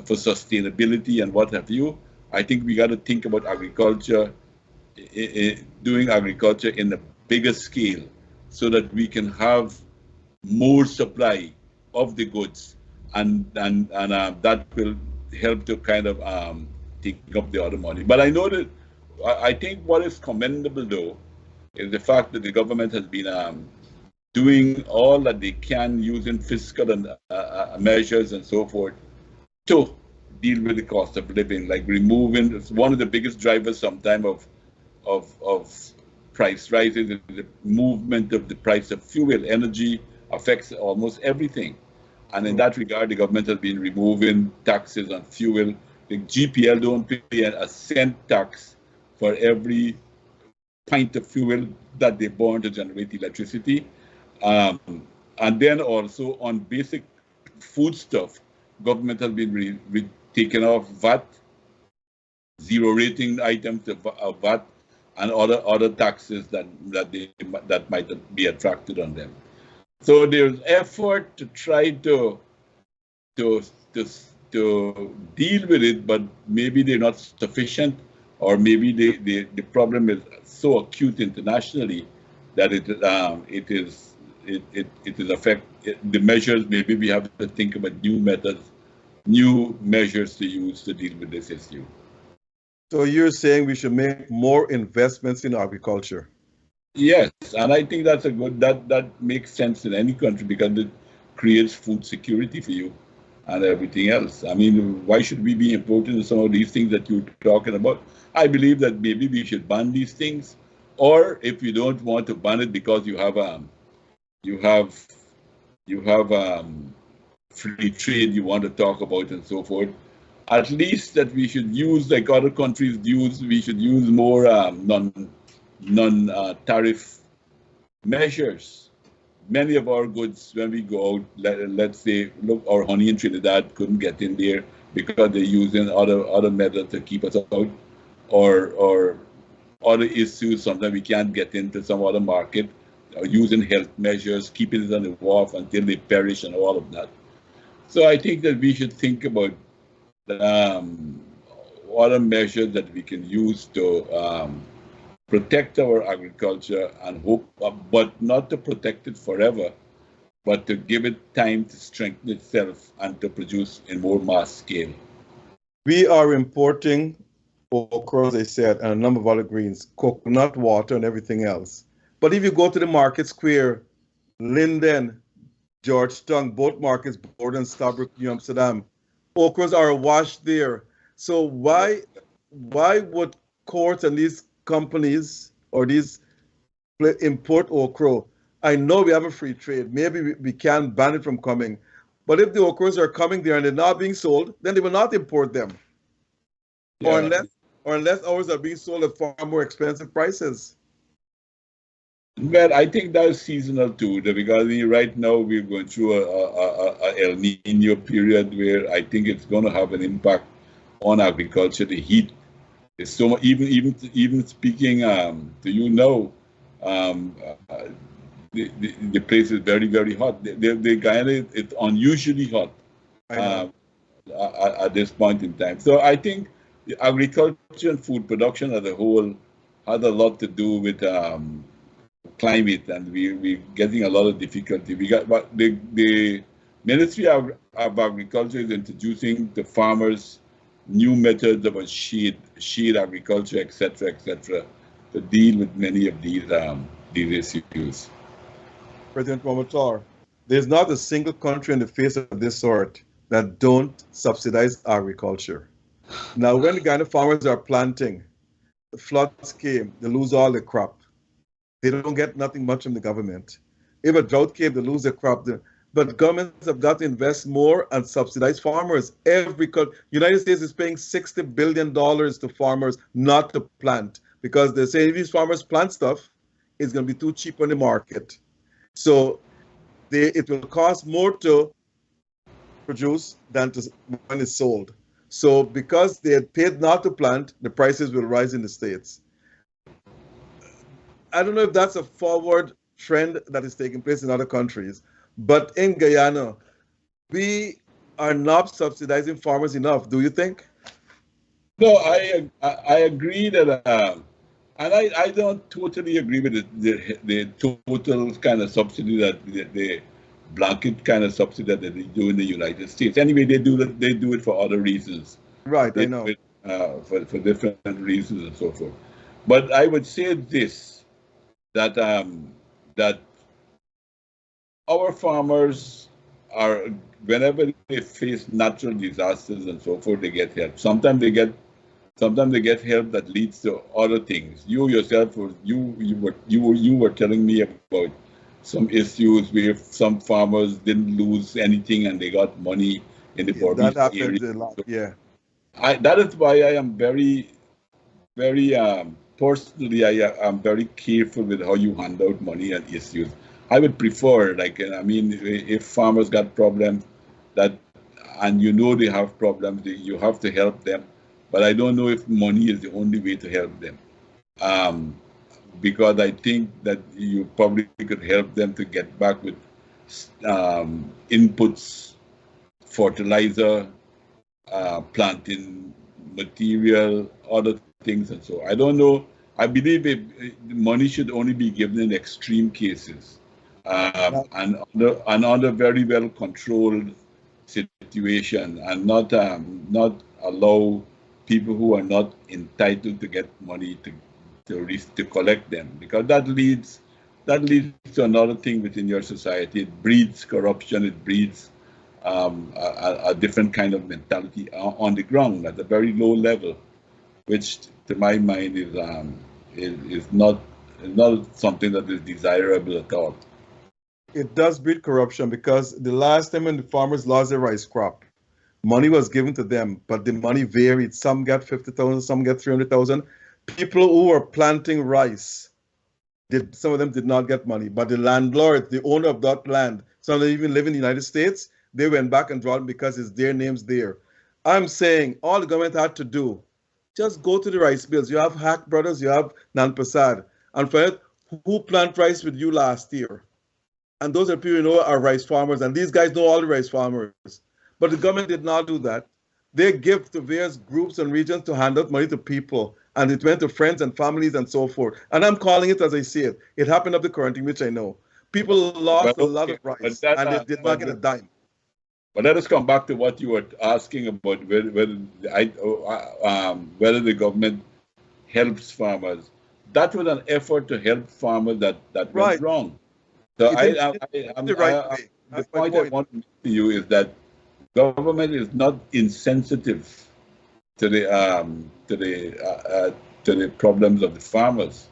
for sustainability and what have you, I think we got to think about agriculture, doing agriculture in a bigger scale, so that we can have more supply of the goods, and that will help to kind of take up the other money. But I know that I think what is commendable though is the fact that the government has been doing all that they can using fiscal and measures and so forth to deal with the cost of living, like removing one of the biggest drivers sometime of price rises is the movement of the price of fuel. Energy affects almost everything. And in that regard, the government has been removing taxes on fuel. The GPL don't pay a cent tax for every pint of fuel that they burn to generate electricity. Um, and then also on basic food stuff, government has been taking off VAT, zero rating items of VAT, and other taxes that might be attracted on them. So there's effort to try to to to deal with it, but maybe they're not sufficient, or maybe the problem is so acute internationally that it is the measures. Maybe we have to think about new methods, new measures to use to deal with this issue. So you're saying we should make more investments in agriculture? Yes, and I think that's a good that makes sense in any country because it creates food security for you and everything else. I mean, why should we be importing some of these things that you're talking about? I believe that maybe we should ban these things, or if you don't want to ban it because you have you have free trade you want to talk about and so forth, at least that we should use like other countries use. We should use more non tariff measures. Many of our goods, when we go out, let's say, look, our honey in Trinidad couldn't get in there because they're using other methods to keep us out, or other issues. Sometimes we can't get into some other market, using health measures, keeping it on the wharf until they perish, and all of that. So I think that we should think about um, other measures that we can use to protect our agriculture and hope, but not to protect it forever, but to give it time to strengthen itself and to produce in more mass scale. We are importing okra, as I said, and a number of other greens, coconut water, and everything else. But if you go to the market square, Linden, Georgetown, both markets, Borden, Stabroek, New Amsterdam, okras are washed there. So why why would courts and these companies or these import okra? I know we have a free trade. Maybe we can ban it from coming. But if the okras are coming there and they're not being sold, then they will not import them. Or Yeah. unless ours are being sold at far more expensive prices. Well, I think that's seasonal too, because right now we're going through a El Nino period where I think it's going to have an impact on agriculture. The heat is so much. Even speaking to you now, um, uh, the place is very hot. The Guyana it's unusually hot I know. at this point in time. So I think the agriculture and food production as a whole has a lot to do with climate, and we're getting a lot of difficulty. We got, but the Ministry of Agriculture is introducing to farmers new methods of shade agriculture, etc., to deal with many of these issues. President Ramotar, there's not a single country in the face of this sort that don't subsidize agriculture. Now, when the Ghana farmers are planting, the floods came, they lose all the crop. They don't get nothing much from the government. If a drought came, they lose their crop. But governments have got to invest more and subsidize farmers. United States is paying $60 billion to farmers not to plant because they say if these farmers plant stuff, it's going to be too cheap on the market. So it will cost more to produce than when it's sold. So because they had paid not to plant, the prices will rise in the States. I don't know if that's a forward trend that is taking place in other countries, but in Guyana, we are not subsidizing farmers enough. Do you think? No, I agree that, and I don't totally agree with the total kind of subsidy that the blanket kind of subsidy that they do in the United States. Anyway, they do it for other reasons. Right, They I do know. it for different reasons and so forth. But I would say this, that that our farmers are, whenever they face natural disasters and so forth, they get help. Sometimes they get help that leads to other things. You yourself, you were telling me about some issues where some farmers didn't lose anything and they got money in the That Bobby's area. happens a lot. Yeah. That is why I am very personally, I am very careful with how you hand out money and issues. I would prefer, like, I mean, if farmers got problems that, and you know they have problems, you have to help them. But I don't know if money is the only way to help them. Because I think that you probably could help them to get back with inputs, fertilizer, planting material, other things, and so I don't know. I believe money should only be given in extreme cases, and under very well controlled situation, and not allow people who are not entitled to get money to collect them, because that leads to another thing within your society. It breeds corruption. It breeds a different kind of mentality on the ground at a very low level, which to my mind is not something that is desirable at all. It does breed corruption because the last time when the farmers lost their rice crop, money was given to them, but the money varied. Some got 50,000, some got 300,000. People who were planting rice, some of them did not get money, but the landlord, the owner of that land, some of them even live in the United States, they went back and drawn because it's their names there. I'm saying all the government had to do, just go to the rice fields. You have Hack Brothers, you have Nan Prasad, and find out who planted rice with you last year. And those are people you know are rice farmers, and these guys know all the rice farmers. But the government did not do that. They give to various groups and regions to hand out money to people, and it went to friends and families and so forth. And I'm calling it as I see it. It happened up the quarantine, which I know. People lost a Well, lot okay, of rice, and they did not get a dime. but let us come back to what you were asking about, whether the government helps farmers. That was an effort to help farmers that went Right. wrong. So It didn't the right way. the That's my point I point. want to make to you is that government is not insensitive to the to the problems of the farmers.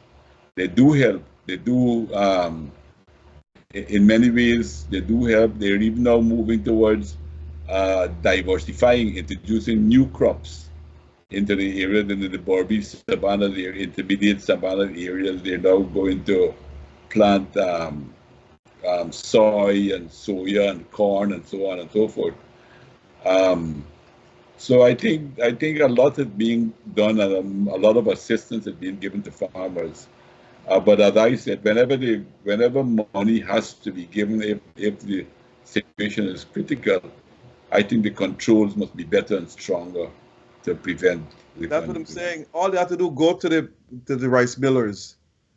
They do help. They do in many ways. They do help. They're even now moving towards diversifying, introducing new crops into the area, into the Borby Savannah, the intermediate Savannah areas. They're now going to plant soy and soya and corn and so on and so forth. So I think a lot is being done, and a lot of assistance is being given to farmers. But as I said, whenever money has to be given, if the situation is critical, I think the controls must be better and stronger to prevent. That's what I'm saying. All they have to do, go to the rice millers,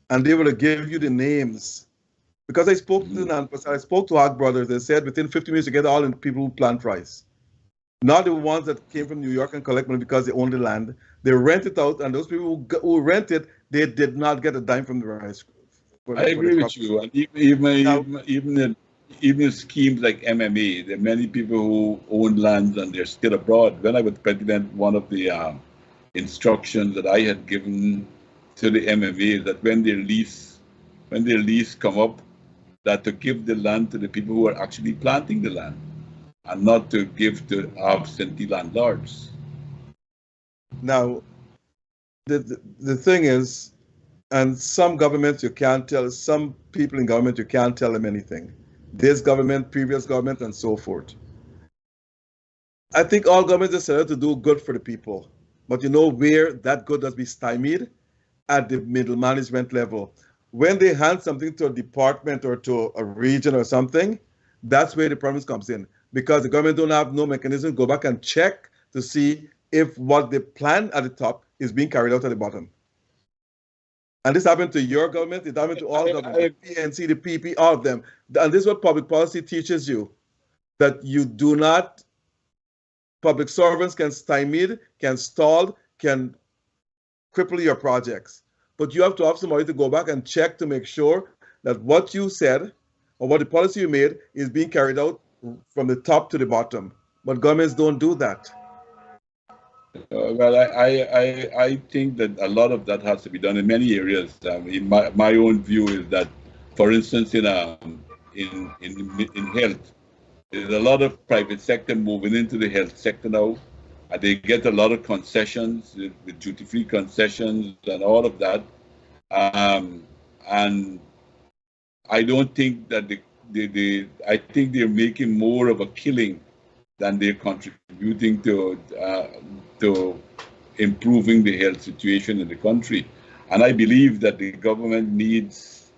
and they will give you the names. Because I spoke to Hog Brothers. They said within 50 minutes you get all the people who plant rice. Not the ones that came from New York and collect money because they own the land. They rent it out, and those people who rent it, they did not get a dime from the rice. I agree with you. And even schemes like MMA, there are many people who own lands and they're still abroad. When I was president, one of the instructions that I had given to the MMA is that when their lease come up, that to give the land to the people who are actually planting the land, and not to give to absentee landlords. Now, the thing is, and some governments you can't tell, some people in government you can't tell them anything. This government, previous government, and so forth. I think all governments are set out to do good for the people. But you know where that good does be stymied? At the middle management level. When they hand something to a department or to a region or something, that's where the problems comes in. Because the government don't have no mechanism to go back and check to see if what they plan at the top is being carried out at the bottom. And this happened to your government, it happened to all governments, the PNC, the PP, all of them. And this is what public policy teaches you, that you do not, public servants can stymie, can stall, can cripple your projects. But you have to have somebody to go back and check to make sure that what you said or what the policy you made is being carried out from the top to the bottom. But governments don't do that. Well, I think that a lot of that has to be done in many areas. My own view is that, for instance, in health, there's a lot of private sector moving into the health sector now. And they get a lot of concessions, the duty-free concessions and all of that. And I don't think that I think they're making more of a killing than they're contributing to improving the health situation in the country. And I believe that the government needs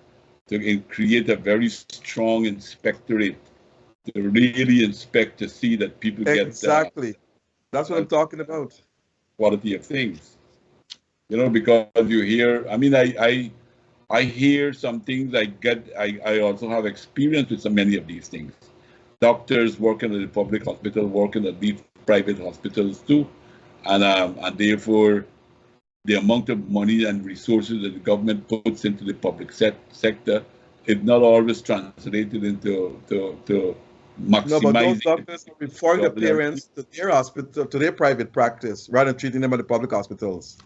to create a very strong inspectorate to really inspect to see that people get exactly. That's what I'm talking about. Quality of things, because you hear. I mean, I hear some things. I also have experience with so many of these things. Doctors working at the public hospital, working at these private hospitals too, and therefore the amount of money and resources that the government puts into the public sector is not always translated into maximizing. No, but those doctors refer their parents to their hospital, to their private practice, rather than treating them at the public hospitals.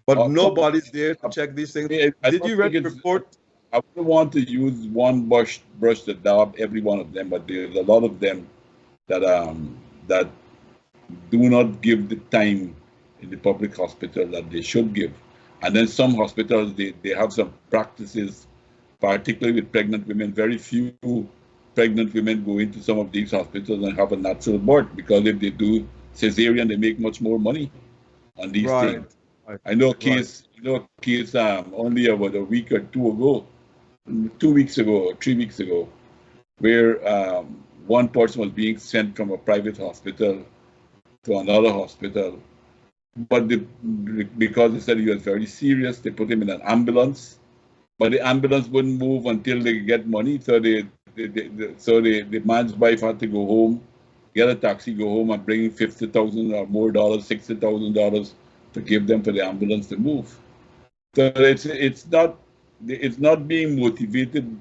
But nobody's there to check these things. Did you read the report? I wouldn't want to use one brush to dab every one of them, but there's a lot of them that do not give the time in the public hospital that they should give. And then some hospitals, they have some practices, particularly with pregnant women. Very few pregnant women go into some of these hospitals and have a natural birth, because if they do cesarean, they make much more money on these things. Right. I know a case, only about a week or 2 ago, 2 weeks ago, 3 weeks ago, where one person was being sent from a private hospital to another hospital, but because they said he was very serious, they put him in an ambulance, but the ambulance wouldn't move until they get money, so the man's wife had to go home, get a taxi, go home, and bring $50,000 or more dollars, $60,000 to give them for the ambulance to move. So it's not being motivated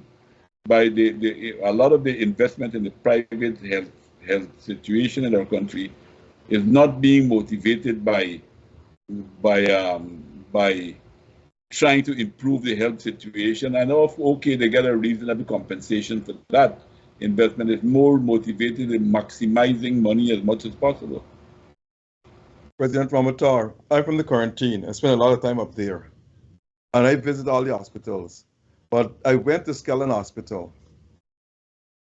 by a lot of the investment in the private health situation in our country is not being motivated by by trying to improve the health situation. And okay, they get a reasonable compensation for that. Investment is more motivated in maximizing money as much as possible. President Ramotar, I'm from the quarantine. I spent a lot of time up there. And I visit all the hospitals. But I went to Skellen Hospital.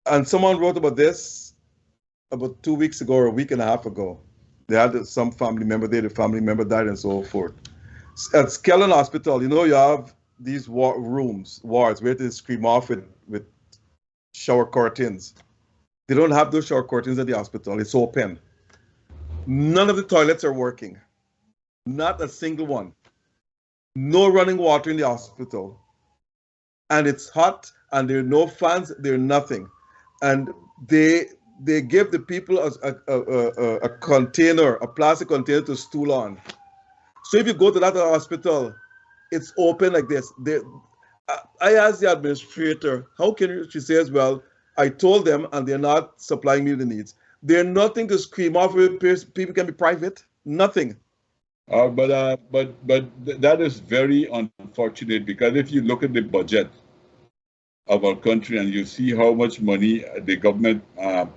And someone wrote about this about 2 weeks ago or a week and a half ago. They had some family member there, the family member died and so forth. At Skellen Hospital, you know, you have these wards where they scream off with shower curtains. They don't have those shower curtains at the hospital. It's open. None of the toilets are working. Not a single one. No running water in the hospital. And it's hot, and there are no fans, there's nothing. And they give the people a container, a plastic container to stool on. So if you go to that hospital, it's open like this. I asked the administrator, how can you? She says, well, I told them, and they're not supplying me the needs. They're nothing to scream off with. People can be private. Nothing. But that is very unfortunate, because if you look at the budget of our country and you see how much money the government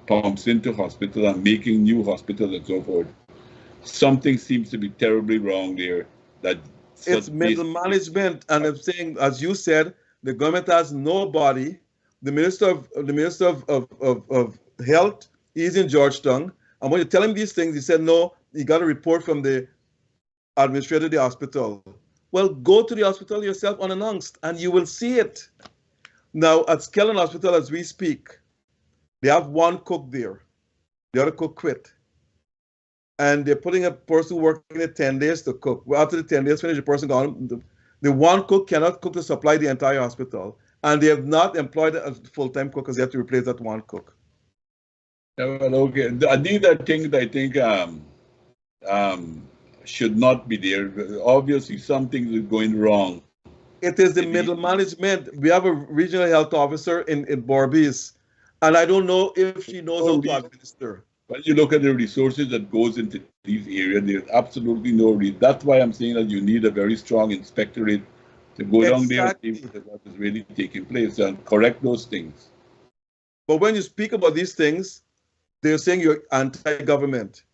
pumps into hospitals and making new hospitals and so forth, something seems to be terribly wrong there. That it's middle management, and I'm saying, as you said, the government has nobody. The minister of health is in Georgetown, and when you tell him these things, he said, no, you got a report from the administrator of the hospital. Well, go to the hospital yourself unannounced, and you will see it. Now, at Skellen Hospital, as we speak, they have one cook there. The other cook quit. And they're putting a person working in 10 days to cook. Well, after the 10 days finish, the person gone. The one cook cannot cook to supply the entire hospital. And they have not employed a full-time cook because they have to replace that one cook. Well, okay. These are things that I think should not be there. Obviously, something is going wrong. It is the middle management. We have a regional health officer in Borbies, and I don't know if she knows how to administer. When you look at the resources that goes into these areas, there's absolutely no reason. That's why I'm saying that you need a very strong inspectorate to go down there and see what is really taking place and correct those things. But when you speak about these things, they're saying you're anti-government.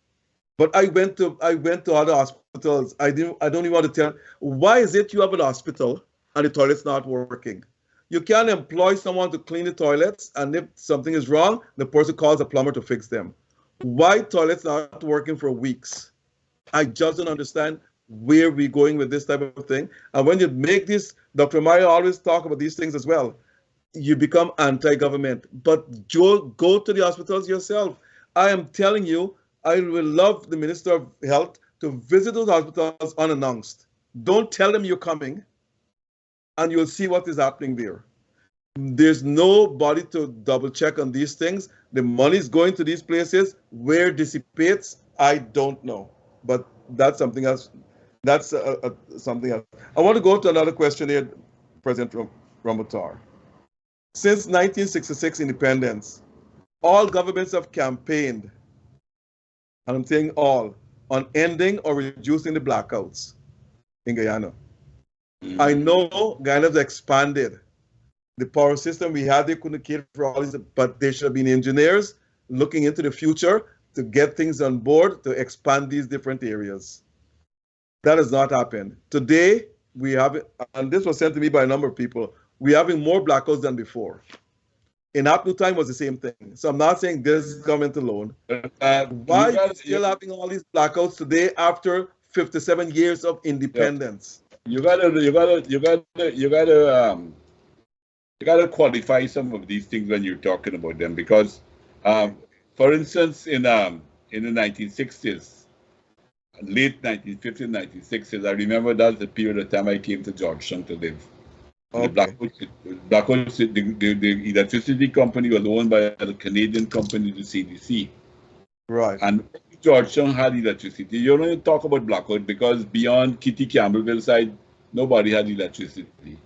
But I went to other hospitals. I don't even want to tell. Why is it you have an hospital and the toilet's not working? You can't employ someone to clean the toilets, and if something is wrong, the person calls a plumber to fix them. Why toilets not working for weeks? I just don't understand where we're going with this type of thing. And when you make this, Dr. Mario always talk about these things as well. You become anti-government. But go to the hospitals yourself. I am telling you, I will love the Minister of Health to visit those hospitals unannounced. Don't tell them you're coming, and you'll see what is happening there. There's nobody to double check on these things. The money is going to these places. Where it dissipates, I don't know. But that's something else. That's something else. I want to go to another question here, President Ramotar. Since 1966 independence, all governments have campaigned, and I'm saying all, on ending or reducing the blackouts in Guyana. I know Guyana's expanded. The power system we had, they couldn't cater for all these, but there should have been engineers looking into the future to get things on board to expand these different areas. That has not happened. Today, we have, and this was sent to me by a number of people, we're having more blackouts than before. In Apnu time was the same thing. So I'm not saying this government alone. Why are you still having all these blackouts today after 57 years of independence? You gotta qualify some of these things when you're talking about them, because, for instance, in the 1960s, late 1950s, 1960s, I remember that's the period of time I came to Georgetown to live. Okay. The electricity company was owned by a Canadian company, the CDC. Right. And Georgetown had electricity. You don't even talk about blackout because beyond Kitty Campbellville side, nobody had electricity.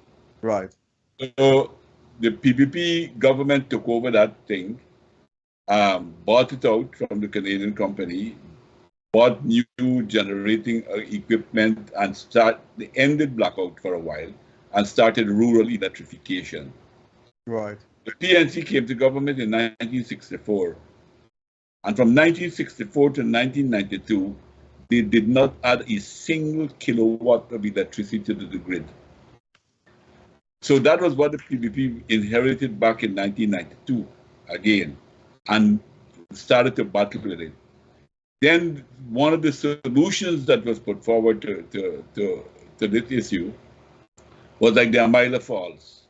Right. So the PPP government took over that thing, bought it out from the Canadian company, bought new generating equipment and they ended blackout for a while and started rural electrification. Right. The PNC came to government in 1964. And from 1964 to 1992, they did not add a single kilowatt of electricity to the grid. So that was what the PPP inherited back in 1992 again, and started to battle with it. Then one of the solutions that was put forward to this issue was like the Amila Falls.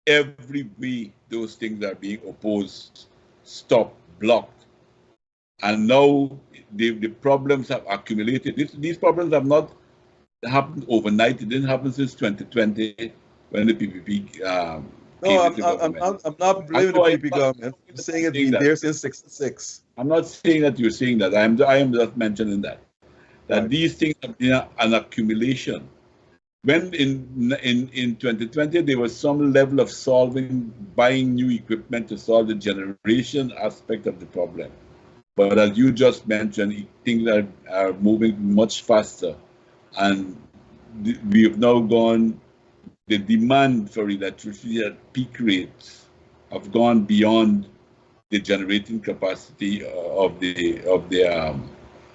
Every way those things are being opposed, stopped, blocked. And now the problems have accumulated. These problems have not happened overnight. It didn't happen since 2020 when the PPP No, I'm not blaming the PPP government. I'm saying it's been there since '66. I'm not saying that you're saying that. I am just mentioning that Right. these things have been an accumulation. When in 2020 there was some level of buying new equipment to solve the generation aspect of the problem. But as you just mentioned, things are moving much faster, and we have now gone. The demand for electricity at peak rates have gone beyond the generating capacity of the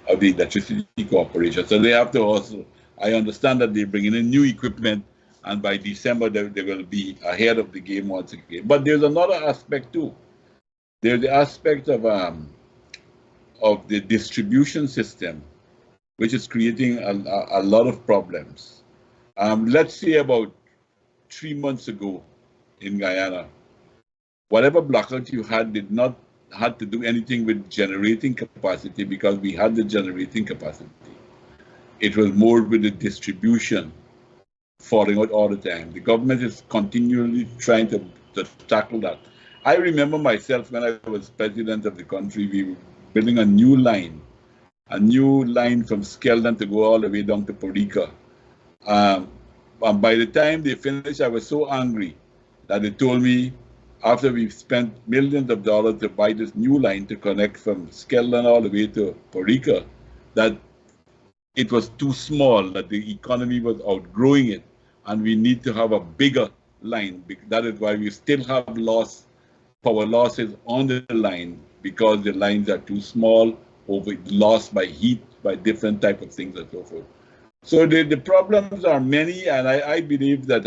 electricity corporation. So they have to also. I understand that they're bringing in new equipment, and by December they will be ahead of the game once again. But there's another aspect too. There's the aspect of the distribution system, which is creating a lot of problems. Let's say about 3 months ago in Guyana, whatever blackout you had did not had to do anything with generating capacity because we had the generating capacity. It was more with the distribution falling out all the time. The government is continually trying to tackle that. I remember myself when I was president of the country, we were building a new line from Skeldon to go all the way down to Porica. And by the time they finished, I was so angry that they told me, after we've spent millions of dollars to buy this new line to connect from Skeldon all the way to Porica, that it was too small, that the economy was outgrowing it, and we need to have a bigger line. That is why we still have power losses on the line, because the lines are too small, lost by heat, by different type of things and so forth. So the problems are many, and I believe that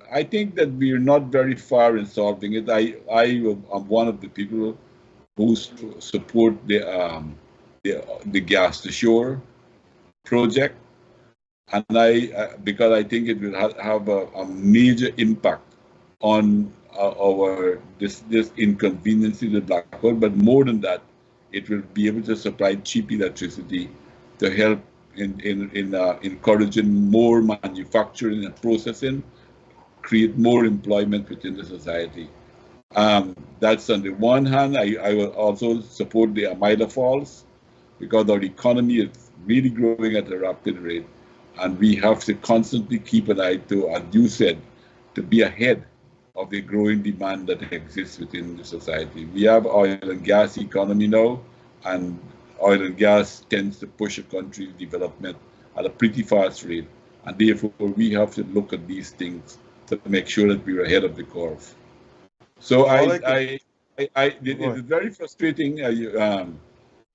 I think that we are not very far in solving it. I am one of the people who support the gas to shore project, and because I think it will have a major impact on this inconvenience in the blackout. But more than that, it will be able to supply cheap electricity to help in encouraging more manufacturing and processing, create more employment within the society. That's on the one hand. I will also support the Amila Falls, because our economy is really growing at a rapid rate, and we have to constantly keep an eye to, as you said, to be ahead of the growing demand that exists within the society. We have oil and gas economy now, and oil and gas tends to push a country's development at a pretty fast rate, and therefore we have to look at these things to make sure that we're ahead of the curve. So it is very frustrating.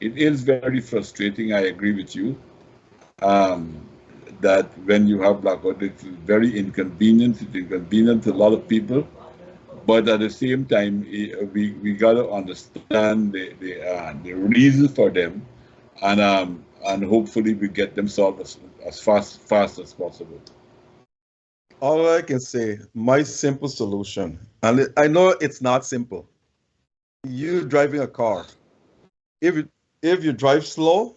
It is very frustrating. I agree with you that when you have blackout, it's very inconvenient. It's inconvenient to a lot of people. But at the same time, we got to understand the reason for them, and hopefully we get them solved as fast as possible. All I can say, my simple solution, and I know it's not simple. You driving a car, if you drive slow,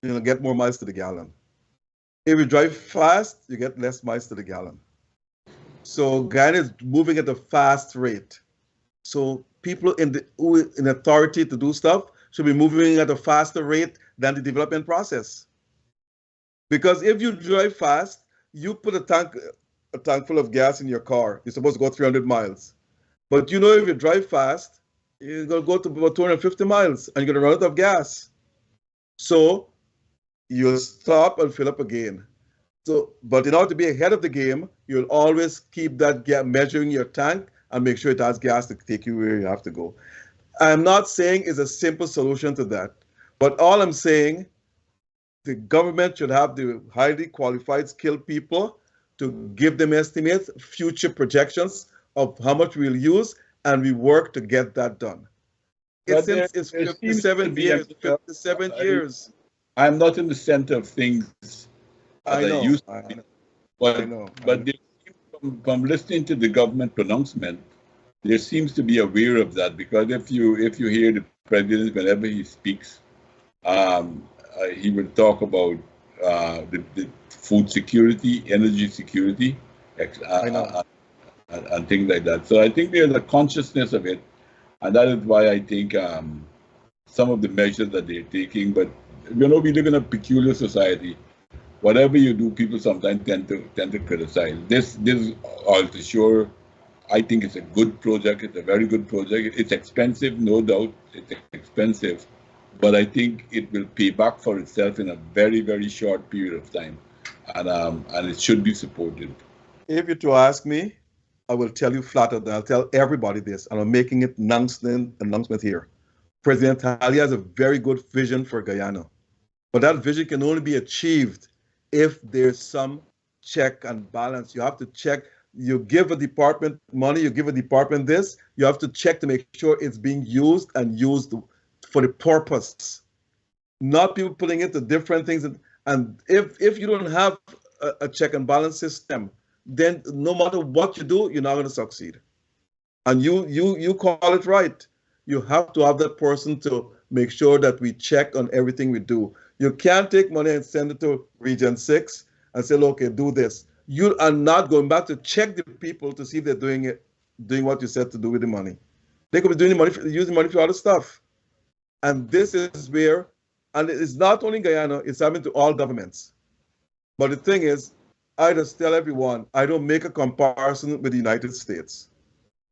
you'll get more miles to the gallon. If you drive fast, you get less miles to the gallon. So Guyana is moving at a fast rate. So people in authority to do stuff should be moving at a faster rate than the development process. Because if you drive fast, you put a tank full of gas in your car. You're supposed to go 300 miles. But you know, if you drive fast, you're going to go to about 250 miles and you're going to run out of gas. So you'll stop and fill up again. So, but in order to be ahead of the game, you'll always keep that gap, measuring your tank and make sure it has gas to take you where you have to go. I'm not saying it's a simple solution to that, but all I'm saying, the government should have the highly qualified, skilled people to give them estimates, future projections of how much we'll use, and we work to get that done. But It's there seems to 57 be a years, 57 years. I'm not in the center of things as I I know, used to be, but I know. but there from listening to the government pronouncement, there seems to be aware of that, because if you hear the president whenever he speaks, he will talk about the food security, energy security, I know. and things like that. So I think there's a consciousness of it, and that is why I think some of the measures that they're taking. But we live in a peculiar society. Whatever you do, people sometimes tend to criticize. This all to sure. I think it's a good project. It's a very good project. It's expensive, no doubt. It's expensive, but I think it will pay back for itself in a very, very short period of time, and it should be supported. If you to ask me, I will tell you flat out, I'll tell everybody this, and I'm making it announcement here. President Ali has a very good vision for Guyana, but that vision can only be achieved if there's some check and balance. You have to check. You give a department money, you give a department this, you have to check to make sure it's being used and used for the purpose, not people putting into different things. And if you don't have a check and balance system, then no matter what you do, you're not going to succeed. And you call it right. You have to have that person to make sure that we check on everything we do. You can't take money and send it to Region 6 and say, okay, do this. You are not going back to check the people to see if they're doing what you said to do with the money. They could be doing using money for other stuff. And this is where, and it's not only Guyana, it's happening to all governments. But the thing is, I just tell everyone, I don't make a comparison with the United States,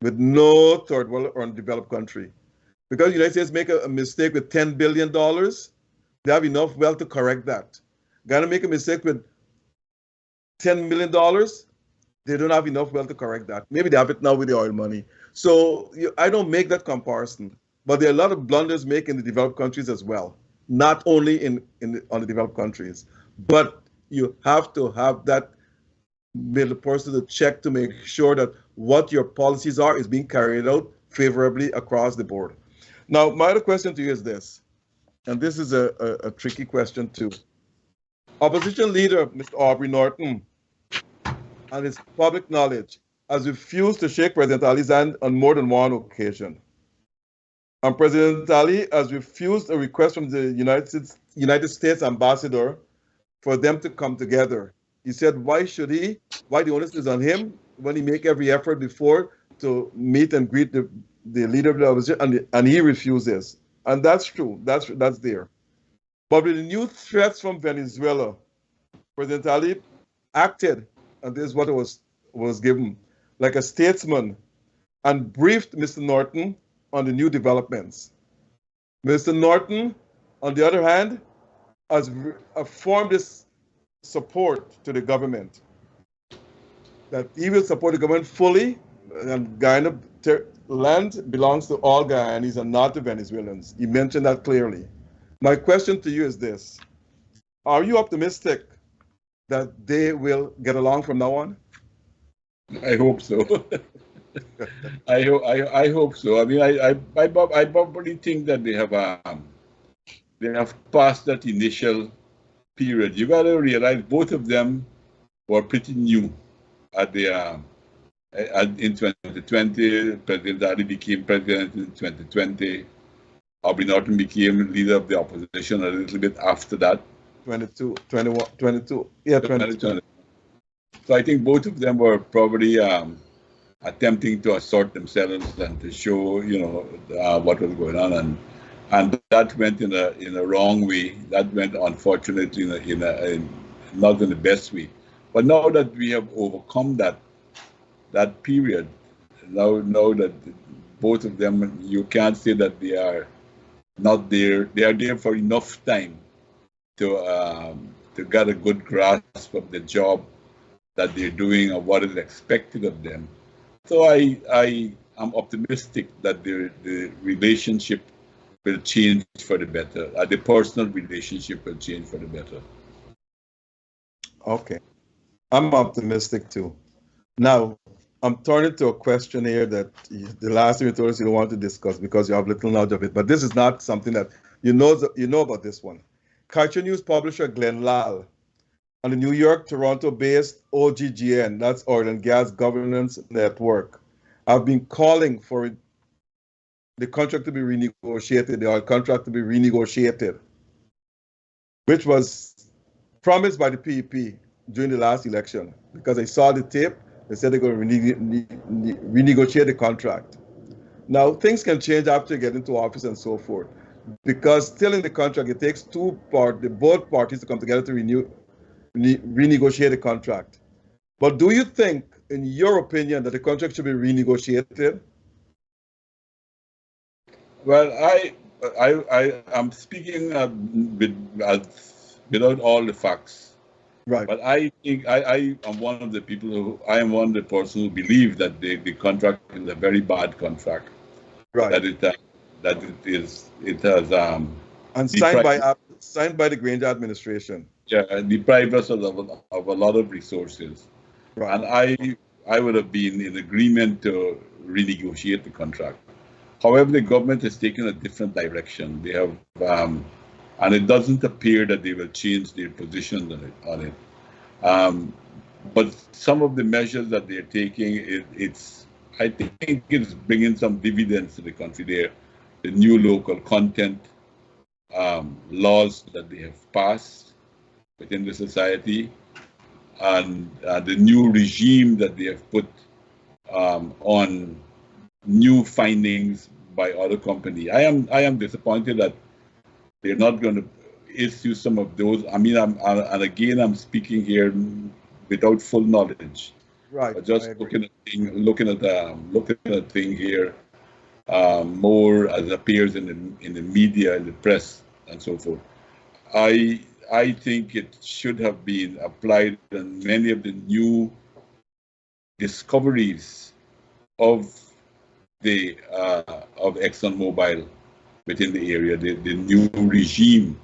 with no third world or undeveloped country. Because the United States make a mistake with $10 billion, they have enough wealth to correct that. Guyana make a mistake with $10 million, they don't have enough wealth to correct that. Maybe they have it now with the oil money. So I don't make that comparison. But there are a lot of blunders made in the developed countries as well, not only on the developed countries. But you have to have that middle person to check to make sure that what your policies are is being carried out favorably across the board. Now, my other question to you is this, and this is a tricky question too. Opposition leader, Mr. Aubrey Norton, and his public knowledge, has refused to shake President Ali's hand on more than one occasion. And President Ali has refused a request from the United States ambassador for them to come together. He said, why should he? Why the onus is on him when he make every effort before to meet and greet the leader of the opposition, and he refuses. And that's true. That's there. But with the new threats from Venezuela, President Ali acted, and this is what was given, like a statesman, and briefed Mr. Norton on the new developments. Mr. Norton, on the other hand, has affirmed his support to the government, that he will support the government fully, and Guyana land belongs to all Guyanese and not the Venezuelans. He mentioned that clearly. My question to you is this: are you optimistic that they will get along from now on? I hope so. I hope so. I mean, I probably think that they have passed that initial period. You got to realize both of them were pretty new at the in 2020. President Ali became president in 2020. Aubrey Norton became leader of the opposition a little bit after that. 22. Yeah, 22. So I think both of them were probably attempting to assort themselves and to show, what was going on, and that went in a wrong way. That went, unfortunately, in not in the best way. But now that we have overcome that period, now that both of them, you can't say that they are not there. They are there for enough time to get a good grasp of the job that they're doing and what is expected of them. So I am optimistic that the relationship will change for the better. The personal relationship will change for the better. Okay. I'm optimistic too. Now, I'm turning to a question here that the last time you told us you don't want to discuss because you have little knowledge of it, but this is not something that you know about this one. Culture News publisher Glenn Lal and the New York, Toronto-based OGGN, that's Oil and Gas Governance Network, have been calling for the contract to be renegotiated, the oil contract to be renegotiated, which was promised by the PEP during the last election because they saw the tape. They said they're going to renegotiate the contract. Now, things can change after you get into office and so forth, because still in the contract, it takes both parties to come together to renegotiate the contract. But do you think, in your opinion, that the contract should be renegotiated? Well, I'm speaking without all the facts. Right. But I think I am one of the people who I am one of the persons who believe that the contract is a very bad contract. Right. That it has and signed by the Granger administration. Yeah, deprived us of a lot of resources. Right. And I would have been in agreement to renegotiate the contract. However, the government has taken a different direction. They have and it doesn't appear that they will change their position on it. But some of the measures that they're taking, I think it's bringing some dividends to the country there. The new local content laws that they have passed within the society, and the new regime that they have put on new findings by other companies. I am disappointed that they're not going to issue some of those. I mean, and again, I'm speaking here without full knowledge. Right. But just looking at the thing here more as appears in the media, in the press, and so forth. I think it should have been applied on many of the new discoveries of ExxonMobil within the area, the new regime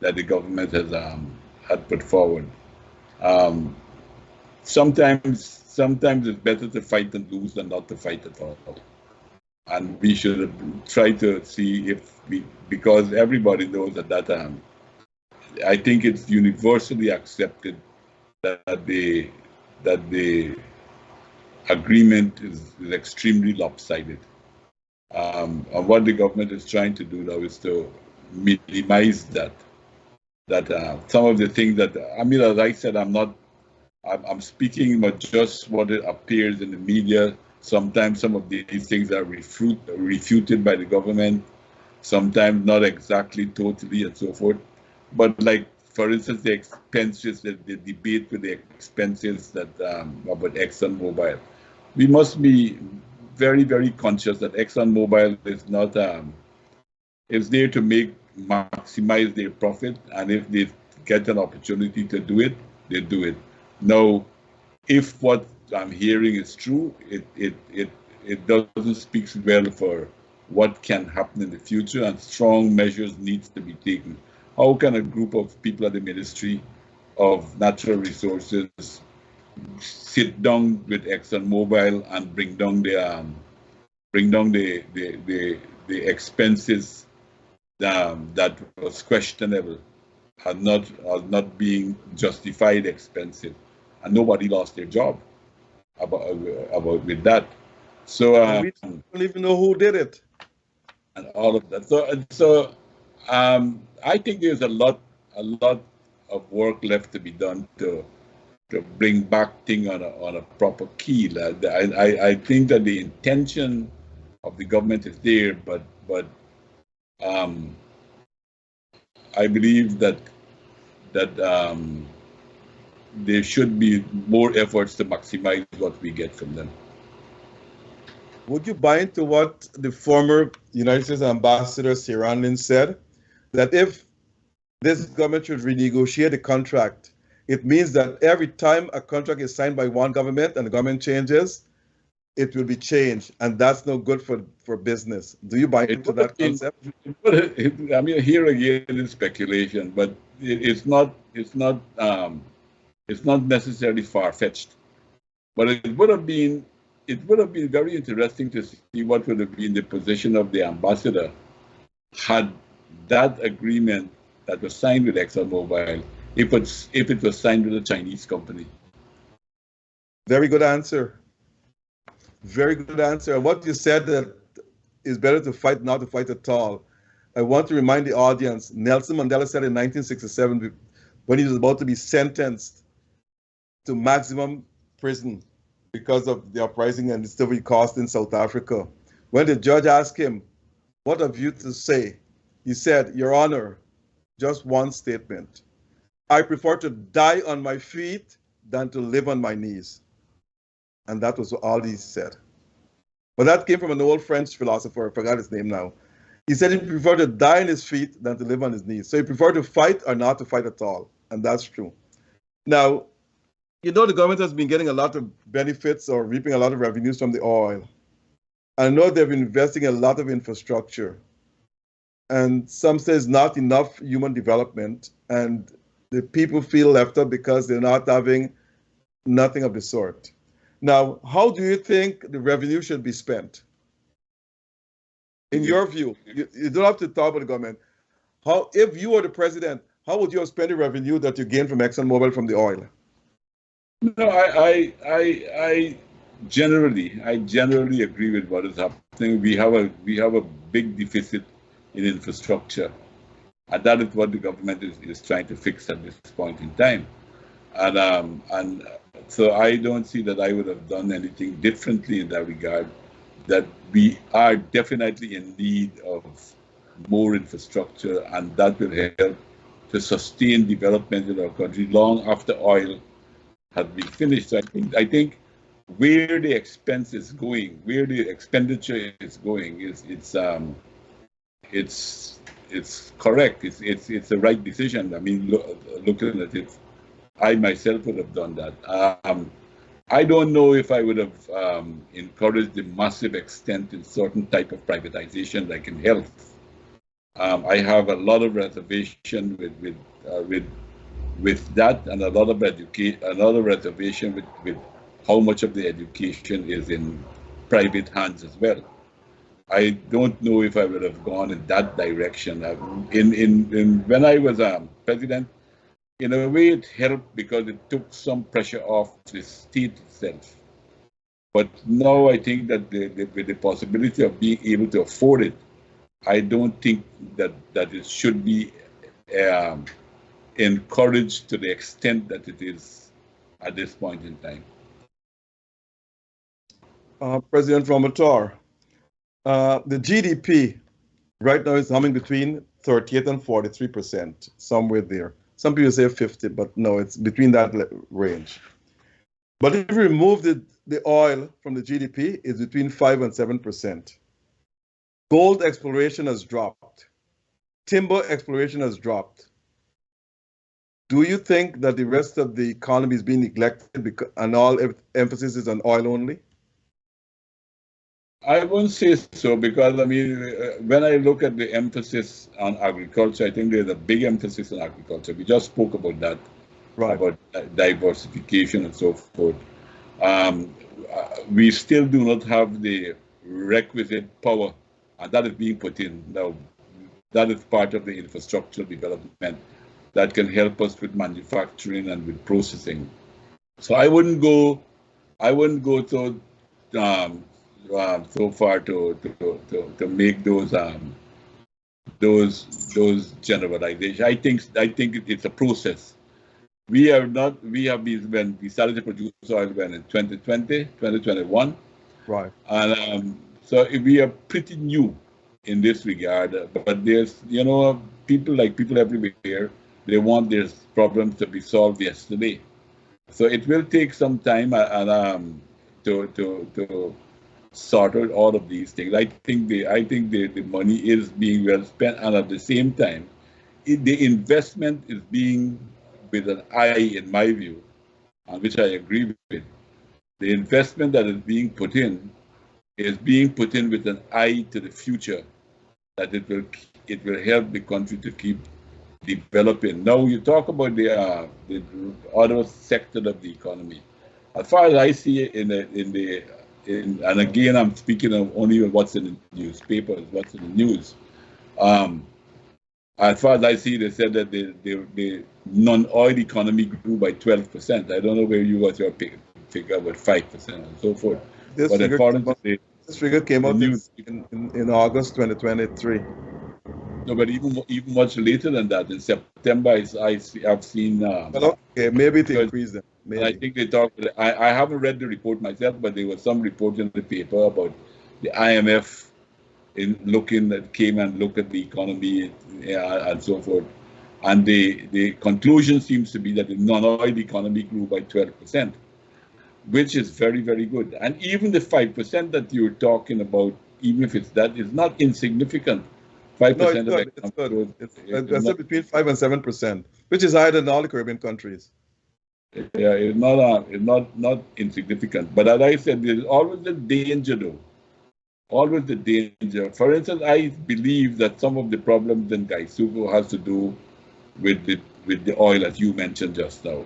that the government has had put forward. Sometimes it's better to fight and lose than not to fight at all. And we should try to see if because everybody knows that I think it's universally accepted that the agreement is extremely lopsided. And what the government is trying to do now is to minimize that some of the things that, I mean, as I said, I'm speaking about just what it appears in the media. Sometimes some of these things are refuted by the government, sometimes not exactly totally and so forth. But like, for instance, the expenses, the debate with the expenses that about ExxonMobil. We must be very, very conscious that ExxonMobil is not, is there to maximize their profit, and if they get an opportunity to do it, they do it. Now, if what I'm hearing is true, it doesn't speak well for what can happen in the future, and strong measures need to be taken. How can a group of people at the Ministry of Natural Resources sit down with ExxonMobil and bring down the expenses that was questionable, are not being justified expensive, and nobody lost their job about with that. So we don't even know who did it, and all of that. So I think there's a lot of work left to be done to bring back things on a proper keel. I think that the intention of the government is there, but I believe that there should be more efforts to maximize what we get from them. Would you buy into what the former United States Ambassador Sarandon said, that if this government should renegotiate the contract. It means that every time a contract is signed by one government and the government changes, it will be changed, and that's no good for business. Do you buy into that concept? I mean, here again is speculation, but it's not necessarily far-fetched. But it would have been very interesting to see what would have been the position of the ambassador had that agreement that was signed with ExxonMobil, if it was signed with a Chinese company. Very good answer. Very good answer. And what you said, that is better to fight not to fight at all. I want to remind the audience, Nelson Mandela said in 1967, when he was about to be sentenced to maximum prison because of the uprising and the slavery cost in South Africa, when the judge asked him, "What have you to say?" he said, "Your Honor, just one statement. I prefer to die on my feet than to live on my knees." And that was all he said. But that came from an old French philosopher, I forgot his name now. He said he preferred to die on his feet than to live on his knees. So he preferred to fight or not to fight at all. And that's true. Now, you know, the government has been getting a lot of benefits or reaping a lot of revenues from the oil. I know they've been investing in a lot of infrastructure. And some say it's not enough human development. And the people feel left out because they're not having nothing of the sort. Now, how do you think the revenue should be spent? In your view, you don't have to talk about the government. How, if you were the president, how would you have spent the revenue that you gained from ExxonMobil from the oil? No, I generally agree with what is happening. We have a big deficit in infrastructure, and that is what the government is trying to fix at this point in time. And so I don't see that I would have done anything differently in that regard. That we are definitely in need of more infrastructure, and that will help to sustain development in our country long after oil has been finished. So I think where the expense is going, where the expenditure is going, it's correct. It's the right decision. I mean, looking at it, I myself would have done that. I don't know if I would have encouraged the massive extent in certain type of privatization, like in health. I have a lot of reservation with that, and a lot of reservation with how much of the education is in private hands as well. I don't know if I would have gone in that direction. When I was president, in a way, it helped because it took some pressure off the state itself. But now I think that with the possibility of being able to afford it, I don't think that it should be encouraged to the extent that it is at this point in time. President Ramotar, the GDP right now is humming between 38 and 43%, somewhere there. Some people say 50, but no, it's between that range. But if you remove the oil from the GDP, it's between 5 and 7%. Gold exploration has dropped. Timber exploration has dropped. Do you think that the rest of the economy is being neglected and all emphasis is on oil only? I won't say so, because I mean, when I look at the emphasis on agriculture, I think there's a big emphasis on agriculture. We just spoke about that, right, about diversification and so forth. We still do not have the requisite power, and that is being put in now. That is part of the infrastructural development that can help us with manufacturing and with processing. So I wouldn't go so far to make those generalizations. I think it's a process. We have been, when we started to produce oil in 2020, 2021. Right. And so we are pretty new in this regard, but there's, people everywhere, they want their problems to be solved yesterday. So it will take some time to sort out all of these things. I think the money is being well spent, and at the same time, the investment is being with an eye, in my view, and which I agree with. The investment that is being put in is being put in with an eye to the future, that it will help the country to keep developing. Now you talk about the other sector of the economy. As far as I see it and again I'm speaking of only what's in the newspapers, what's in the news. As far as I see, they said that the non-oil economy grew by 12%. I don't know where you got your figure about 5% and so forth. This But figure according to this figure came out news, in August 2023. no, but even much later than that, in September, I've seen. Well, okay, maybe it increased then. Maybe. And I think they talked. I haven't read the report myself, but there was some report in the paper about the IMF came and looked at the economy and so forth, and the conclusion seems to be that the non-oil economy grew by 12%, which is very, very good. And even the 5% that you're talking about, even if it's that, is not insignificant. 5% no, of it's good. It's between 5 and 7%, which is higher than all the Caribbean countries. Yeah, it's not insignificant. But as I said, there's always the danger, though. Always the danger. For instance, I believe that some of the problems in Gaisuko has to do with the oil, as you mentioned just now,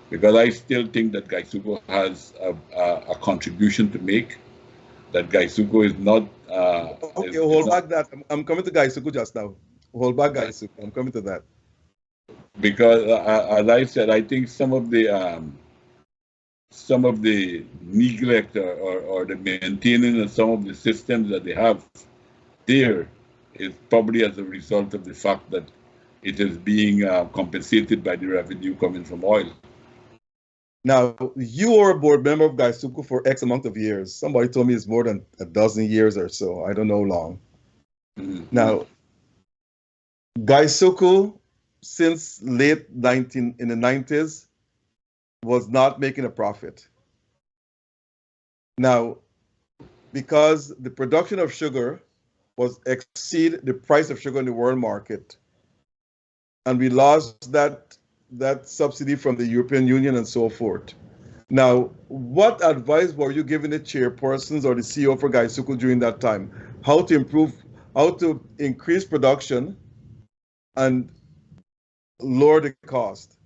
because I still think that Gaisuko has a contribution to make. That Gaisuko is not. Okay, hold back that. I'm coming to Gaisuko just now. Hold back Gaisuko. I'm coming to that. Because, as I said, I think some of the neglect or the maintaining of some of the systems that they have there is probably as a result of the fact that it is being compensated by the revenue coming from oil. Now, you were a board member of Gaisuko for X amount of years. Somebody told me it's more than a dozen years or so. I don't know long. Mm-hmm. Now, Gaisuko, since in the 90s, was not making a profit. Now, because the production of sugar was exceed the price of sugar in the world market, and we lost that subsidy from the European Union and so forth. Now, what advice were you giving the chairpersons or the CEO for Gaisuko during that time? How to increase production and lower the cost?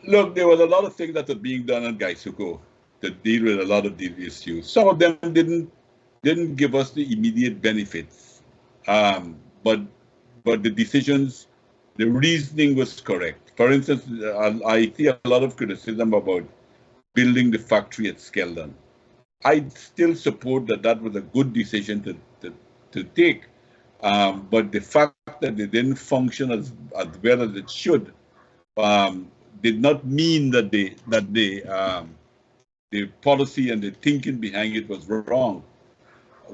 Look, there was a lot of things that were being done at Gaisuko to deal with a lot of these issues. Some of them didn't give us the immediate benefits, but the decisions, the reasoning was correct. For instance, I see a lot of criticism about building the factory at Skeldon. I still support that was a good decision to take, but the fact that they didn't function as well as it should did not mean that the policy and the thinking behind it was wrong.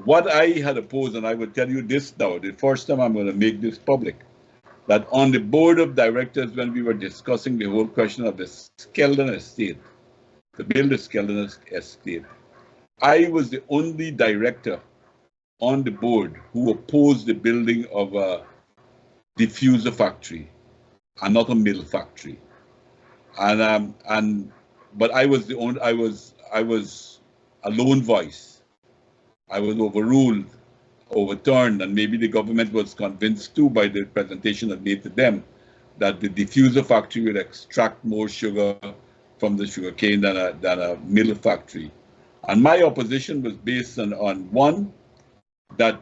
What I had opposed, and I will tell you this now, the first time I'm going to make this public, that on the board of directors, when we were discussing the whole question of the Skeldon estate, to build the Skeldon estate, I was the only director on the board who opposed the building of a diffuser factory and not a mill factory. But I was I was a lone voice. I was overturned, and maybe the government was convinced too by the presentation I made to them that the diffuser factory would extract more sugar from the sugarcane than a mill factory. And my opposition was based on one, that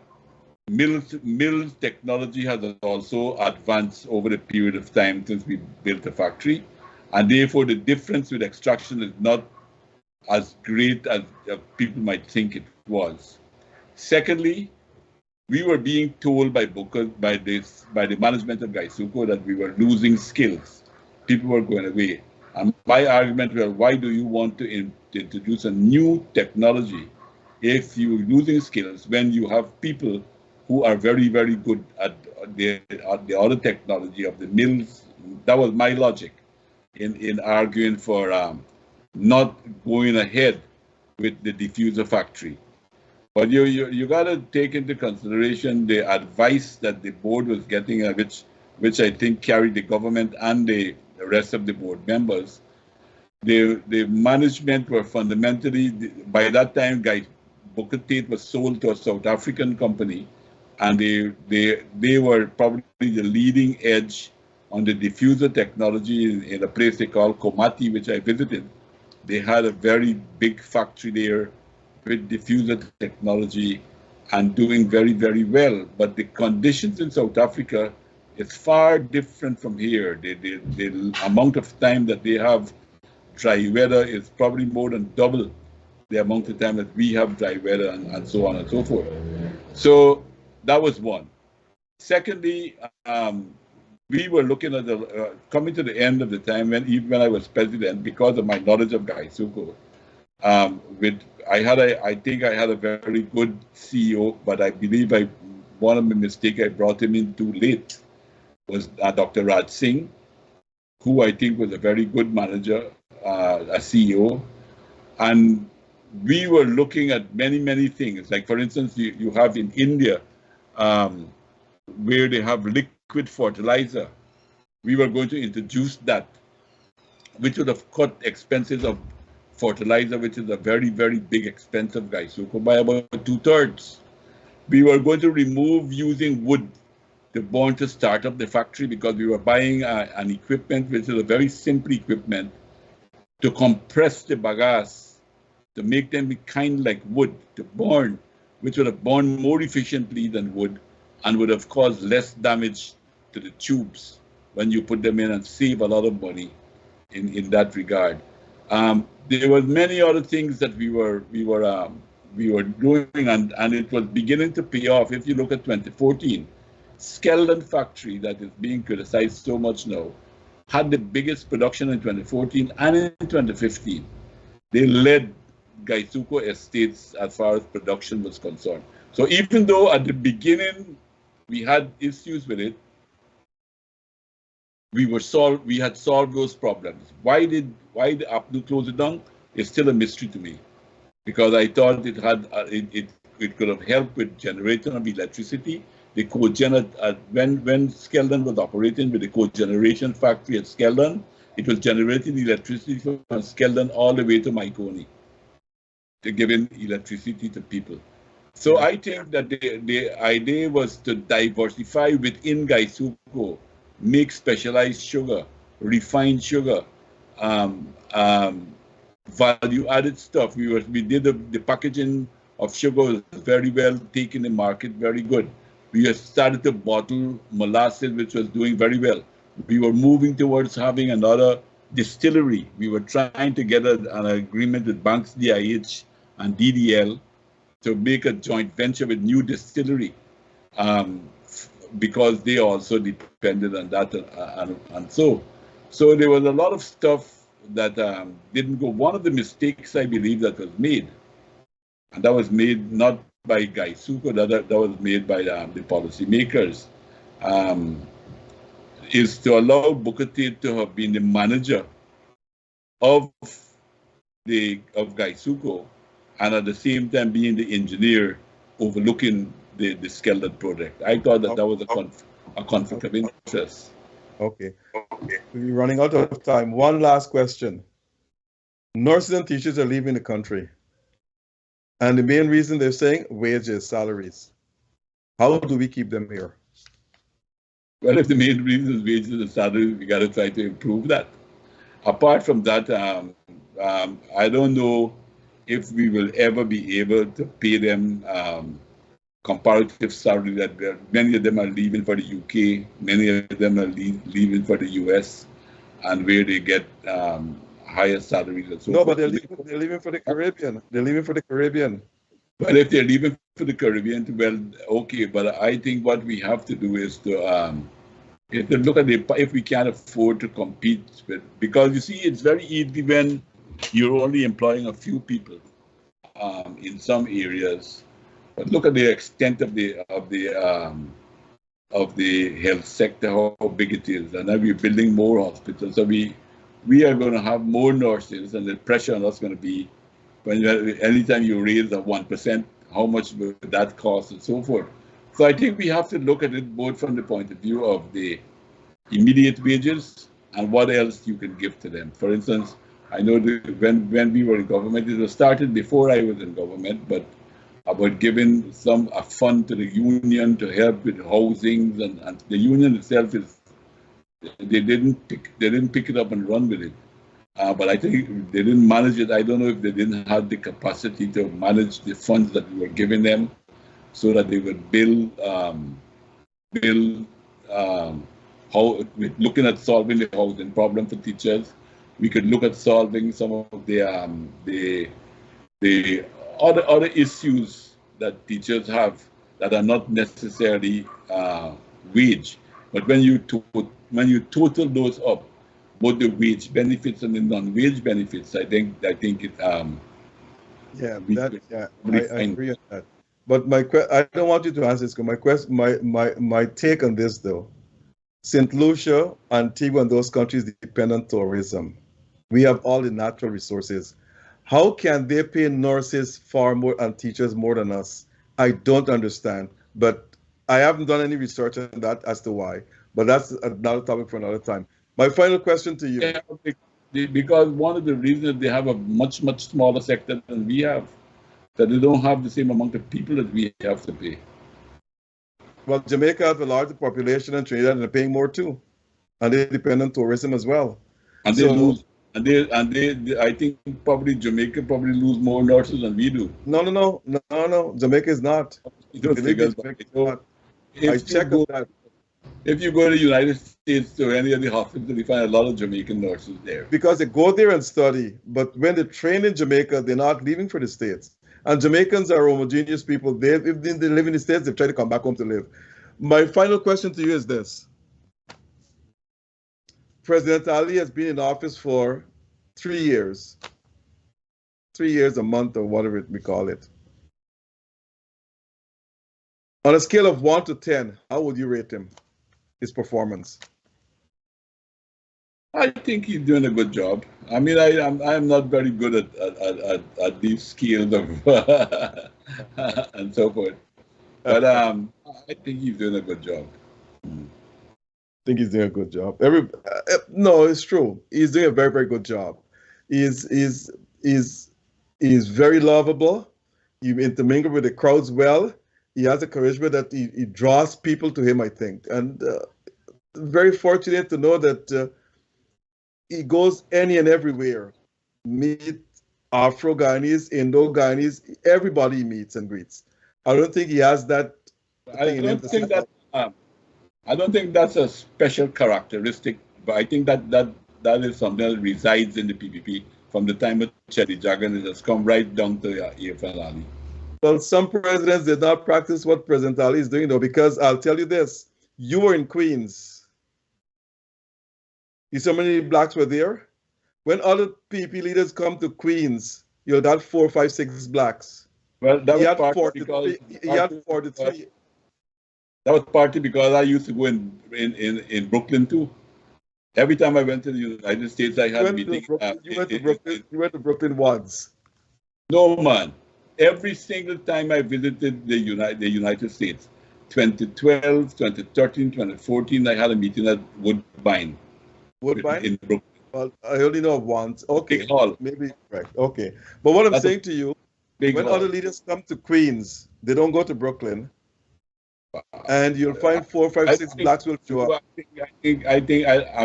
mill technology has also advanced over the period of time since we built the factory, and therefore the difference with extraction is not as great as people might think it was. Secondly, we were being told by the management of Gaisuko that we were losing skills. People were going away. And my argument was, why do you want to introduce a new technology if you're losing skills when you have people who are very, very good at the other technology of the mills? That was my logic in arguing for not going ahead with the diffuser factory. But you got to take into consideration the advice that the board was getting, which I think carried the government and the rest of the board members. The management were fundamentally, by that time, Booker Tate was sold to a South African company, and they were probably the leading edge on the diffuser technology in a place they call Komati, which I visited. They had a very big factory there with diffuser technology and doing very, very well. But the conditions in South Africa is far different from here. The amount of time that they have dry weather is probably more than double the amount of time that we have dry weather, and so on and so forth. So that was one. Secondly, we were looking at coming to the end of the time even when I was president, because of my knowledge of Gaisuko. I think I had a very good CEO, but I believe one of the mistakes I brought him in too late was Dr. Raj Singh, who I think was a very good manager, a CEO. And we were looking at many, many things. Like, for instance, you have in India, where they have liquid fertilizer. We were going to introduce that, which would have cut expenses of fertilizer, which is a very, very big expense of Gaisuko, by about 2/3. We were going to remove using wood to start up the factory, because we were buying an equipment, which is a very simple equipment, to compress the bagasse, to make them be kind like wood, to burn, which would have burned more efficiently than wood and would have caused less damage to the tubes when you put them in, and save a lot of money in that regard. There were many other things that we were doing, and it was beginning to pay off. If you look at 2014, Skeldon factory, that is being criticized so much now, had the biggest production in 2014 and in 2015. They led Gaisuko Estates as far as production was concerned. So even though at the beginning we had issues with it, we had solved those problems. Why the Apnu close it down is still a mystery to me, because I thought it could have helped with generation of electricity. The when Skeldon was operating with the cogeneration factory at Skeldon, it was generating electricity from Skeldon all the way to Maikoni, to giving electricity to people. So I think that the idea was to diversify within Gaisuko, make specialized sugar, refined sugar, value-added stuff. We did the packaging of sugar was very well taken in the market, very good. We had started to bottle molasses, which was doing very well. We were moving towards having another distillery. We were trying to get an agreement with Banks DIH and DDL to make a joint venture with new distillery, because they also depended on that, and so there was a lot of stuff that didn't go. One of the mistakes I believe that was made, and that was made not by Gaisuko, that was made by the policymakers, is to allow Booker Tate to have been the manager of Gaisuko, and at the same time being the engineer overlooking the Skeldon project. I thought that was a conflict of interest. Okay. We're running out of time. One last question. Nurses and teachers are leaving the country, and the main reason they're saying wages, salaries. How do we keep them here? Well, if the main reason is wages and salaries, we got to try to improve that. Apart from that, I don't know if we will ever be able to pay them comparative salary. That many of them are leaving for the UK, many of them are leaving for the US, and where they get higher salaries and so No, forth. but they're leaving for the Caribbean. They're leaving for the Caribbean. But if they're leaving for the Caribbean, well, okay. But I think what we have to do is to look at if we can't afford to compete with, because you see, it's very easy when you're only employing a few people in some areas. But look at the extent of the health sector, how big it is, and now we're building more hospitals. So we are going to have more nurses, and the pressure on us is going to be anytime you raise a 1% how much would that cost and so forth. So I think we have to look at it both from the point of view of the immediate wages and what else you can give to them. For instance, I know that when we were in government, it was started before I was in government, but about giving a fund to the union to help with housing, and the union itself they didn't pick it up and run with it. But I think they didn't manage it. I don't know if they didn't have the capacity to manage the funds that we were giving them, so that they would build how, looking at solving the housing problem for teachers. We could look at solving some of the other issues that teachers have that are not necessarily wage. But when you total those up, both the wage benefits and the non-wage benefits, I think it I agree on that. But I don't want you to answer this. My take on this though, St. Lucia, Antigua, and those countries depend on tourism. We have all the natural resources. How can they pay nurses far more and teachers more than us? I don't understand. But I haven't done any research on that as to why. But that's another topic for another time. My final question to you. Yeah, because one of the reasons they have a much smaller sector than we have, that they don't have the same amount of people that we have to pay. Well, Jamaica has a larger population and Trinidad, and they're paying more too, and they depend on tourism as well. And they lose. I think probably Jamaica probably lose more nurses than we do. No. Jamaica is not. I checked that. If you go to the United States to any of the hospitals, you find a lot of Jamaican nurses there. Because they go there and study, but when they train in Jamaica, they're not leaving for the States. And Jamaicans are homogeneous people. If they live in the States, they try to come back home to live. My final question to you is this. President Ali has been in office for 3 years. 3 years, a month, or whatever we call it. On a scale of 1 to 10, how would you rate him, his performance? I think he's doing a good job. I mean, I'm not very good at these skills of and so forth, but I think he's doing a good job. I think he's doing a good job. No, it's true. He's doing a very good job. He's very lovable. He intermingles with the crowds well. He has a charisma that he draws people to him, I think, and very fortunate to know that. He goes any and everywhere. Meet Afro-Guyanese, Indo-Guyanese, everybody he meets and greets. I don't think he has that. I don't think that's a special characteristic, but I think that is something that resides in the PPP from the time of Chetty Jagan. It has come right down to EFL Ali. Well, some presidents did not practice what President Ali is doing, though, because I'll tell you this. You were in Queens. You see how many blacks were there? When other PP leaders come to Queens, you got 4, 5, 6 blacks. Well, that he was had partly 43. because he had 43. That was partly because I used to go in Brooklyn too. Every time I went to the United States, I had meetings. You went to Brooklyn once. No, man. Every single time I visited the United States, 2012, 2013, 2014, I had a meeting at Woodbine. Woodbine? In Brooklyn. Well, I only know of once. Okay, Big hall. Maybe correct. Okay, but what I'm saying to you, when hall. other leaders come to Queens, they don't go to Brooklyn, and you'll find 4, 5, 6 blacks will show up. I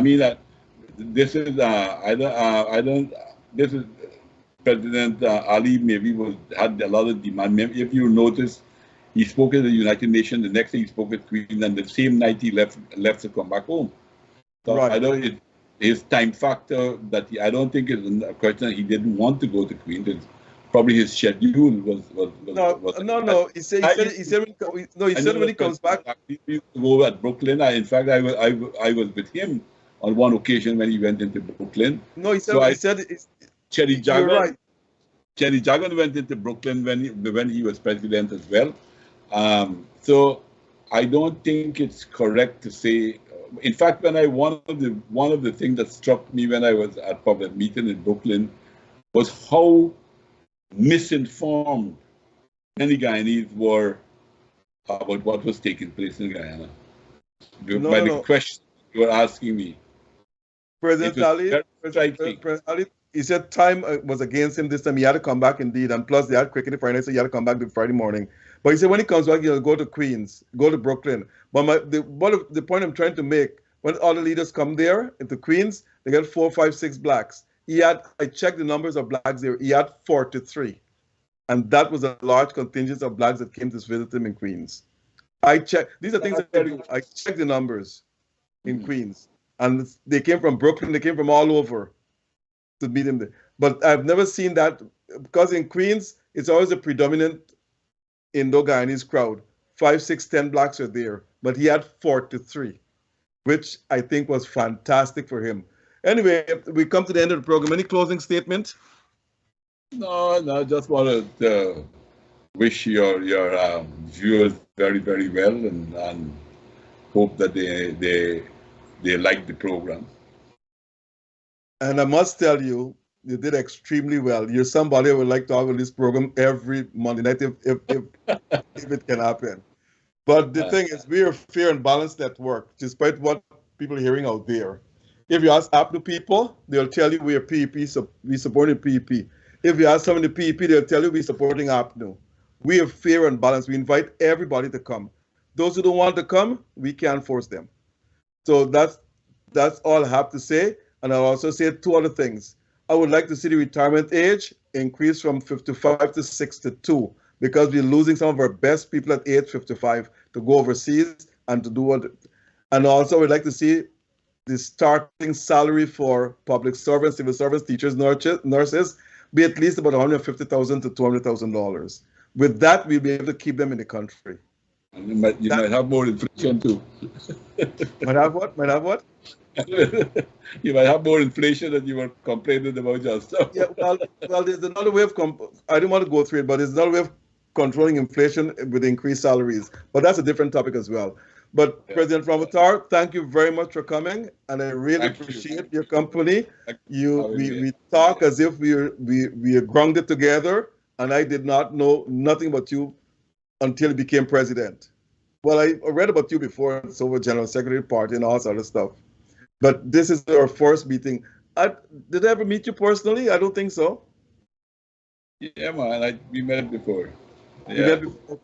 mean that this is This is President Ali maybe had a lot of demand. If you notice, he spoke at the United Nations. The next day he spoke at Queens, and the same night he left to come back home. So right. I don't. His time factor I don't think is a question that he didn't want to go to Queens. It's probably his schedule was No. He said when he comes back. He used to go at Brooklyn. In fact, I was with him on one occasion when he went into Brooklyn. No, he said. Cherry Jagan. You're right. Cherry Jagan went into Brooklyn when he was president as well. So I don't think it's correct to say. In fact, one of the things that struck me when I was at public meeting in Brooklyn was how misinformed many Guyanese were about what was taking place in Guyana. By the No. question you were asking me, it President was Ali, very striking. President Ali, he said time was against him this time. He had to come back indeed. And plus, they had cricket Friday, so he had to come back the Friday morning. But he said when he comes back, he'll go to Queens, go to Brooklyn. But the point I'm trying to make, when all the leaders come there into Queens, they get 4, 5, 6 blacks. I checked the numbers of blacks there. He had 43. And that was a large contingent of blacks that came to visit him in Queens. I checked. These are things I do. I checked the numbers in Queens. And they came from Brooklyn, they came from all over to meet him there. But I've never seen that, because in Queens, it's always a predominant Indo-Guyanese crowd. 5, 6, 10 blacks are there. But he had 43, which I think was fantastic for him. Anyway, we come to the end of the program. Any closing statement? No, just wanted to wish your viewers very, very well, and hope that they like the program. And I must tell you, you did extremely well. You're somebody I would like to have on this program every Monday night if it can happen. But the thing is, we are fair and balanced at work, despite what people are hearing out there. If you ask APNU people, they'll tell you we are PEP, so we supporting PEP. If you ask some of the PEP, they'll tell you we're supporting APNU. We are fair and balanced. We invite everybody to come. Those who don't want to come, we can't force them. So that's all I have to say. And I'll also say 2 other things. I would like to see the retirement age increase from 55 to 62, because we're losing some of our best people at age 55 to go overseas and to do what. And also, we'd like to see the starting salary for public servants, civil servants, teachers, nurses, be at least about $150,000 to $200,000. With that, we'll be able to keep them in the country. And you might have more inflation too. Might have what? Might have what? You might have more inflation than you were complaining about just now. Yeah, well, there's another way of, I don't want to go through it, but there's another way of controlling inflation with increased salaries. But that's a different topic as well. But yeah. President Ramotar, thank you very much for coming, and I really appreciate your company. We talk as if we are grounded together, and I did not know nothing about you until you became president. Well, I read about you before, so with General Secretary Party and all that other stuff. But this is our first meeting. Did I ever meet you personally? I don't think so. Yeah, man, we met before. Yeah. You met before?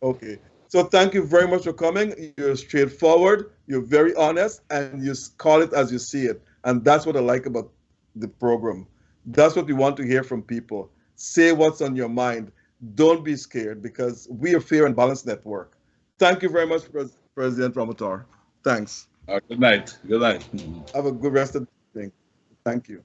Okay. So thank you very much for coming. You're straightforward, you're very honest, and you call it as you see it. And that's what I like about the program. That's what we want to hear from people. Say what's on your mind. Don't be scared, because we are Fair and Balanced Network. Thank you very much, President Ramotar. Thanks. Good night. Good night. Have a good rest of the evening. Thank you.